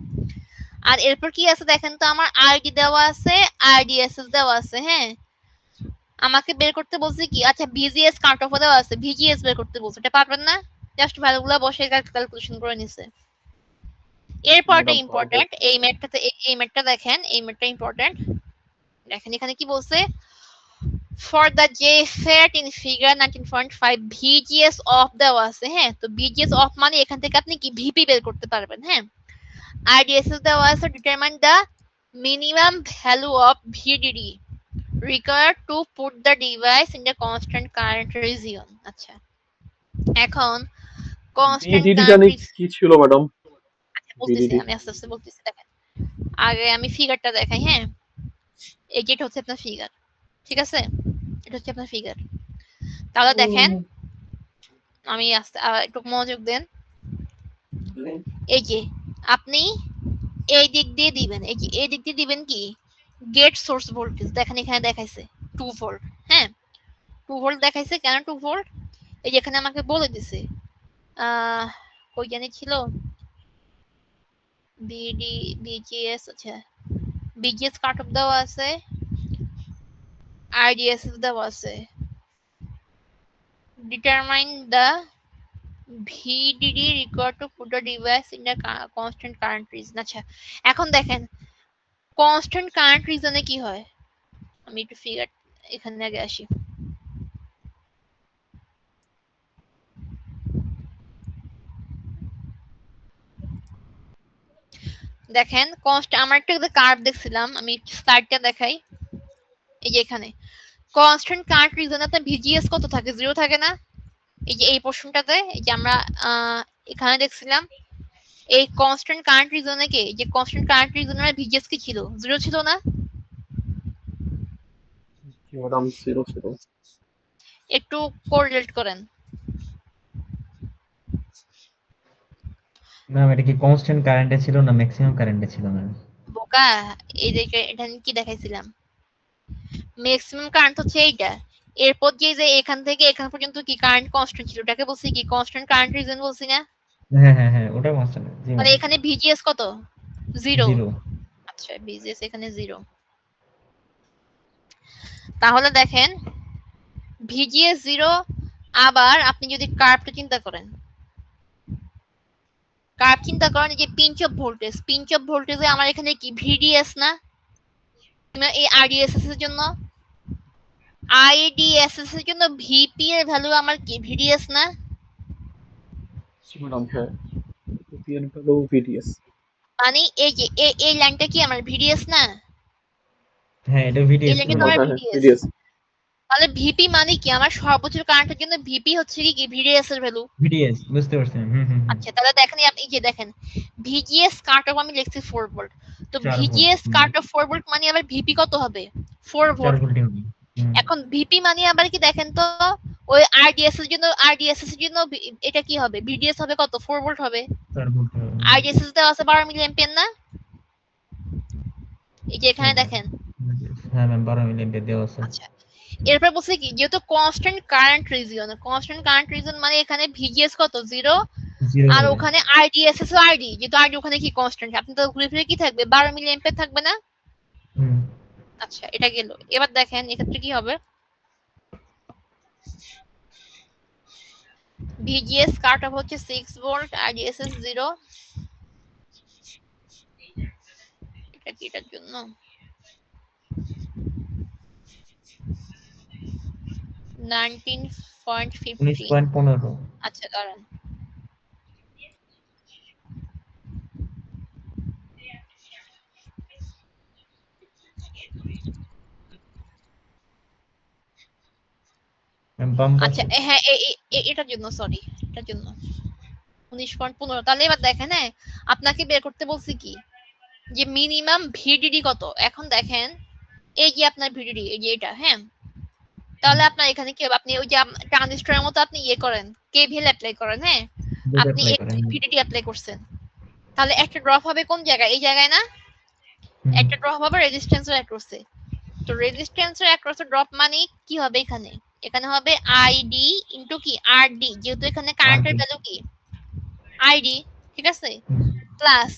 আর এরপর কি আছে দেখেন তো, আমার আরডি দেওয়া আছে, RDSS দেওয়া আছে। হ্যাঁ, আমাকে বের করতে বলছে কি, আচ্ছা ভিজিএস কাট অফ দেওয়া আছে, ভিজিএস বের করতে বলছে, এটা পারবেন না, জাস্ট ভ্যালুগুলো বসে ক্যালকুলেশন করে নিছে। এরপরটা ম্যাডাম পারবো। ইম্পর্টেন্ট, এই ম্যাথটাতে এই ম্যাথটা দেখেন, এই ম্যাথটা ইম্পর্টেন্ট। দেখেন এখানে কি বলছে, for the JFET in figure 19.5 VGS of দেওয়া আছে। হ্যাঁ, তো VGS অফ মানে এখান থেকে আপনি কি ভিপি বের করতে পারবেন। হ্যাঁ, RDSS দেওয়া আছে, determine the minimum value of VDD required to put the device in the constant current region। আচ্ছা, এখন constant ভিডিডি current জানি কি ছিল ম্যাডাম? বলতেছি, ভিডিডি আমি আস্তে আস্তে বলতেছি। দেখেন আগে আমি ফিগারটা দেখাই। হ্যাঁ, এই যেটা হচ্ছে আপনার ফিগার, ঠিক আছে, এটা হচ্ছে আপনার ফিগার। তাহলে দেখেন, আমি আস্তে একটু মনোযোগ দেন। এই যে আপনি এই দিক দিয়ে দিবেন, এই যে এই দিক দিয়ে দিবেন কি গেট সোর্স ভোল্টেজ। দেখেন এখানে দেখাইছে 2 ভোল্ট। হ্যাঁ, 2 ভোল্ট দেখাইছে, কেন 2 ভোল্ট, এই যে এখানে আমাকে বলে দিছে কই জানি ছিল বিডি বিজিএস। আচ্ছা, বিজিএস কাট অফ দেওয়া আছে, RDSS দেওয়া আছে, determine the VDD required to put the device in a constant current region। আচ্ছা, এখন দেখেন কনস্ট্যান্ট কারেন্ট রিজনে কি হয়, আমি একটু ফিগার এখানে আগে আসি। দেখেন আমরা একটা কার্ভ দেখছিলাম, আমি স্লাইডটা দেখাই। এই যে এখানে কনস্ট্যান্ট কারেন্ট রিজনে আপনার ভিজিএস কত থাকে, 0 থাকে না। এই যে এই পোর্শনটাতে, এই যে আমরা এখানে দেখছিলাম এই কনস্ট্যান্ট কারেন্ট রিজনে কে, যে কনস্ট্যান্ট কারেন্ট রিজনের ভিজিএস কি ছিল, 0 ছিল না। ম্যাডাম 0 0। একটু কোরিলেট করেন। ম্যাম এটা কি কনস্ট্যান্ট কারেন্টে ছিল না ম্যাক্সিমাম কারেন্টে ছিল ম্যাম? বোকা, এই যে এটা আমি কি দেখাইছিলাম, ম্যাক্সিমাম কারেন্ট হচ্ছে এইটা। এরপর যে এখান থেকে এখান পর্যন্ত কি কারেন্ট কনস্ট্যান্ট ছিল, ওটাকে বলছি কি কনস্ট্যান্ট কারেন্ট রিজন বলছি না? হ্যাঁ হ্যাঁ হ্যাঁ, ওটা কনস্ট্যান্ট। জি তাহলে ম্যাম। এখানে ভিজিএস কত? 0। 0। আচ্ছা, ভিজিএস এখানে 0। তাহলে দেখেন ভিজিএস 0। আবার আপনি যদি কার্ভটা চিন্তা করেন, কার্ভ চিন্তা করেন যে পিঞ্চ অফ ভোল্টেজে আমার এখানে কি ভিডিএস না? এই আরডিএসএস এর জন্য, আইডিএসএস এর জন্য ভিপি এর ভ্যালু আমার কি ভিডিএস না? জি ম্যাডাম, হ্যাঁ। পিএন হলো ভিডিএস। মানে এই যে এই লাইনটা কি আমার ভিডিএস না? হ্যাঁ এটা এই ভিডিএস জি লাইনটা তো ম্যাম। ম্যাডাম, আমার হ্যাঁ হ্যাঁ, ভিডিএস। ভিডিএস। তাহলে ভিপি মানে কি আমার সর্বোচ্চ কারেন্টের জন্য ভিপি হচ্ছে কি ভিডিএস এর ভ্যালু। ভিডিএস বুঝতে পারছি ম্যাম। হুম হুম হুম। আচ্ছা, তাহলে দেখেন আপনি এই যে দেখেন ভিজিএস কাট অফ আমি লিখছি 4 ভোল্ট। তো 4 volt. VGS cut off 4 volt মানে আবার ভিপি কত হবে? 4 4 ভোল্ট। ভোল্টই হবে। হুম। এখন ভিপি মানে আবার কি দেখেন তো, ওই আরডিএসএস এর জন্য এটা কি হবে? ভিডিএস হবে কত? 4 ভোল্ট হবে। 4 ভোল্ট হবে। আরডিএসএস দেওয়া আছে 12 মিলি অ্যাম্পিয়ার না? এই যে এখানে দেখেন। হ্যাঁ ম্যাম 12 মিলি অ্যাম্পিয়ার দেওয়া আছে। আচ্ছা, এরপর বলছে কি যেহেতু কনস্ট্যান্ট কারেন্ট রিজন মানে এখানে ভিজিএস কত? 0। 0 আর হবে। ওখানে আরডিএসএস ও আরডি, যেহেতু আরডি ওখানে কি কনস্ট্যান্ট, আপনি তো ঘুরে ফিরে কি থাকবে 12 মিলি অ্যাম্পিয়ার থাকবে না? হুম। আচ্ছা, এটা গেল। এবার দেখেন এক্ষেত্রে কি হবে, ভিজিএস কাট অফ হচ্ছে 6 ভোল্ট, আরডিএসএস 0। এটা কি এটার জন্য 19.15। 19.15। আচ্ছা দাঁড়ান, ম্যাম বাম আচ্ছা পাশে। হ্যাঁ এটার জন্য, সরি এটার জন্য 19.15। তাহলে এবার দেখেন, হ্যাঁ আপনাকে বের করতে বলছি কি যে মিনিমাম ভিডিডি কত। এখন দেখেন এই যে আপনার ভিডিডি, এই যে এটা, হ্যাঁ তাহলে আপনার এখানে কি হবে, আপনি ওই যে ট্রানজিস্টরের মতো আপনি ইয়ে করেন, কেভিএল অ্যাপ্লাই করেন, হ্যাঁ দুটো আপনি অ্যাপ্লাই করেন। ভিডিডি অ্যাপ্লাই করছেন, তাহলে একটা ড্রপ হবে কোন জায়গায়? এই জায়গায় না? হুম। একটা ড্রপ হবে রেজিস্ট্যান্সের অ্যাক্রসে। তো রেজিস্ট্যান্সের অ্যাক্রসে ড্রপ মানে কি হবে এখানে? এখানে হবে আইডি ইনটু কি আরডি, যেহেতু এখানে কারেন্টের আরডি। ভ্যালু কি আইডি, ঠিক আছে? হুম। প্লাস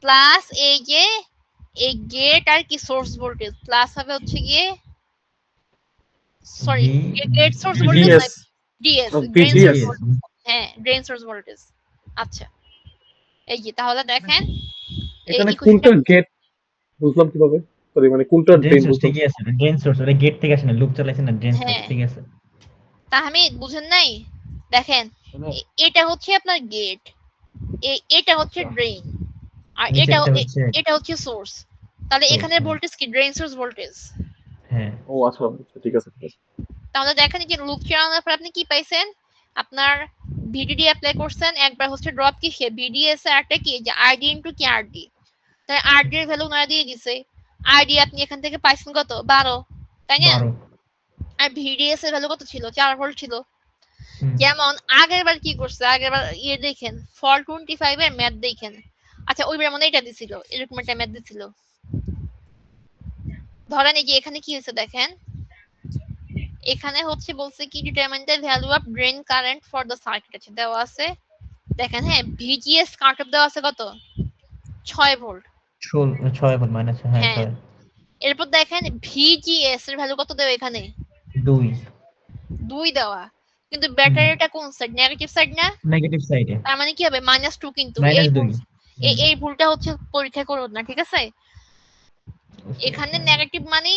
প্লাস এই যে এই গেট আর কি সোর্স ভোল্টেজ, প্লাস হবে হচ্ছে গিয়ে, sorry V gate source voltage না, VDS. DS drain source VGS. VDS. Voltage. হ্যাঁ ড্রেন সোর্স ভোল্টেজ। আচ্ছা, এই যে তাহলে দেখেন এই এখানে ইকুয়েশনটা, কোনটা গেট বুঝলাম কিভাবে? সরি, মানে কোনটা ড্রেন ড্রেন সোর্স বুঝলাম। ঠিকই আছে। ড্রেন সোর্স ওটা গেট থেকে আসে না, লুপ চালাইছে না, ড্রেন সোর্স হ্যাঁ ঠিক আছে। তাহমিদ বুঝেন নাই? দেখেন মানে এটা হচ্ছে আপনার গেট, এটা হচ্ছে আচ্ছা, ড্রেন, আর নিচেরটা হচ্ছে। এটা হচ্ছে সোর্স। তাহলে সোর্স। এখানে ভোল্টেজ কি ড্রেন সোর্স ভোল্টেজ। হ্যাঁ। ও আচ্ছা আচ্ছা, ঠিক আছে ঠিক আছে। তাহলে দেখেন যে লুপ চালানোর পর আপনি কি পাইছেন, আপনার ভিডিডি অ্যাপ্লাই করছেন, একবার হচ্ছে ড্রপ কি সে ভিডিএস এর একটা কি যে আরডি ইনটু কি আরডি, তাই আরডি এর ভ্যালু না দিয়ে দিছে, আরডি আপনি এখান থেকে পাইছেন কত 12, তাই না? 12। আর ভিডিএস এর ভ্যালু কত ছিল? 4 ভোল্ট ছিল। হুম। যেমন আগের বার কি করছে, আগের বার ইয়ে দেখেন ফল 25 এর ম্যাথ দেখেন। আচ্ছা ওইবার মনে হয় এটা দিছিল, এরকম একটা ম্যাথ দিছিল। ধরেন এই যে এখানে কি হয়েছে দেখেন, এখানে হচ্ছে বলছে কি determine the value of drain current for the circuit, আছে দেওয়া আছে দেখেন, হ্যাঁ ভিজিএস কাট অফ দেওয়া আছে কত? 6 ভোল্ট। 6 ভোল্ট মাইনাস, হ্যাঁ হ্যাঁ 6। এরপর দেখেন ভিজিএস এর ভ্যালু কত দেওয়া এখানে? 2। 2 দেওয়া, কিন্তু হুম। ব্যাটারিটা কোন সাইড? নেগেটিভ সাইড না? নেগেটিভ সাইডে। তার মানে কি হবে -2, কিন্তু এই -2। ভুল, হুম। এই ভুলটা হচ্ছে পরীক্ষা করো না, ঠিক আছে? বুঝতে এখানে পারছি। নেগেটিভ মানে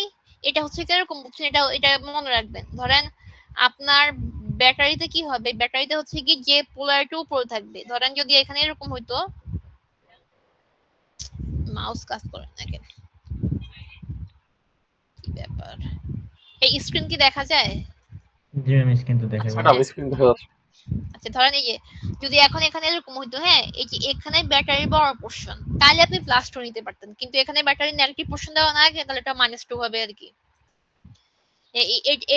এটা হচ্ছে কিরকম বুঝছেন, এটা এটা মনে রাখবেন। ধরেন আপনার ব্যাটারিতে কি হবে, ব্যাটারিতে হচ্ছে কি যে পোলারিটি উপরে থাকবে, ধরেন যদি এখানে এরকম হইতো, মাউস কাজ করে না কেন, কি ব্যাপার, এই স্ক্রিন কি দেখা যায়? জি ম্যাম কিন্তু দেখা আচ্ছা যায়। ম্যাডাম হ্যাঁ, স্ক্রিন দেখা যাচ্ছে। আচ্ছা ধরেন এই যে যদি এখন এখানে এরকম হইতো, হ্যাঁ এই যে এখানে ব্যাটারি বড় পোর্শন, তাহলে আপনি +2 নিতে পারতেন, কিন্তু এখানে ব্যাটারি নেগেটিভ পোর্শন দেওয়া না আগে, তাহলে এটা -2 হবে আর কি।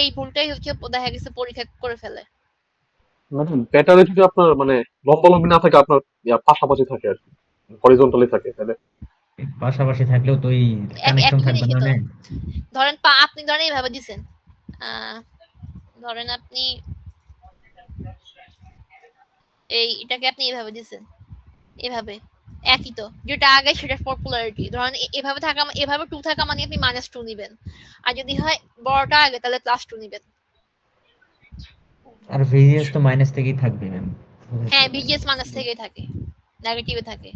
এই ভুলটাই হচ্ছে দেখা গেছে পরীক্ষা করে ফেলে। ম্যাডাম প্যাটার্নে যদি আপনার মানে লম্বালম্বি না থাকে, আপনার পাশাপাশি থাকে আর কি, হরিজন্টালি থাকে, তাহলে পাশাপাশি থাকলেও তো ওই কানেকশন একই থাকবে জিনিসই না তো। ম্যাম। ধরেন আপনি ধরেন এইভাবে দিছেন, আহ ধরেন আপনি এটাকে আপনি এইভাবে দিছেন, এভাবে একই তো, যেটা আগে সেটা পপুলারিটি। ধরেন এভাবে থাকা, এভাবে 2 থাকা মানে আপনি -2 নিবেন, আর যদি হয় বড়টা আগে তাহলে +2 নিবেন। আর ভিজিএস তো মাইনাস থেকেই থাকবে ম্যাম। হ্যাঁ, বিজিএস মাইনাস থেকেই থাকে, নেগেটিভে থাকে।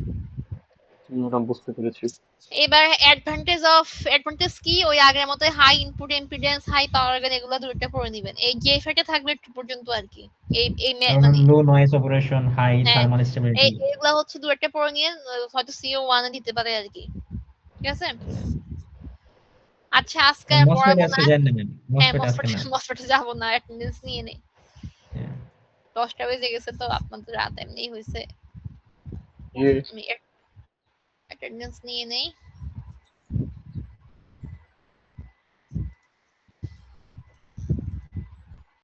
ম্যাডাম বুঝতে পেরেছি। এবার অ্যাডভান্টেজ কি, ওই আগের মতো high input impedance, high power gain, এগুলো দুইটা পড়ে নিবেন। এই যে ফেটে থাকবে একটু পর্যন্ত আর কি। মানে লো নয়েজ অপারেশন, হাই হ্যাঁ, থার্মাল স্টেবিলিটি। এগুলা হচ্ছে দু একটা পড়ে নিয়ে হয়তো CO1 এ দিতে পারে আর কি। ঠিক আছে? আচ্ছা, আজকে আর মসফেট পড়াবো না। আজকে যান না ম্যাম, হ্যাঁ, মসফেট আজকে মসফেটে না। মসফেটে যাবো না, অ্যাটেন্ডেন্স নিয়ে নেই। হ্যাঁ। 10টা বেজে গেছে তো, আপনাদের রাত এমনিই হইছে। ইয়ে আমি অ্যাটেন্ডেন্স নিয়ে নেই।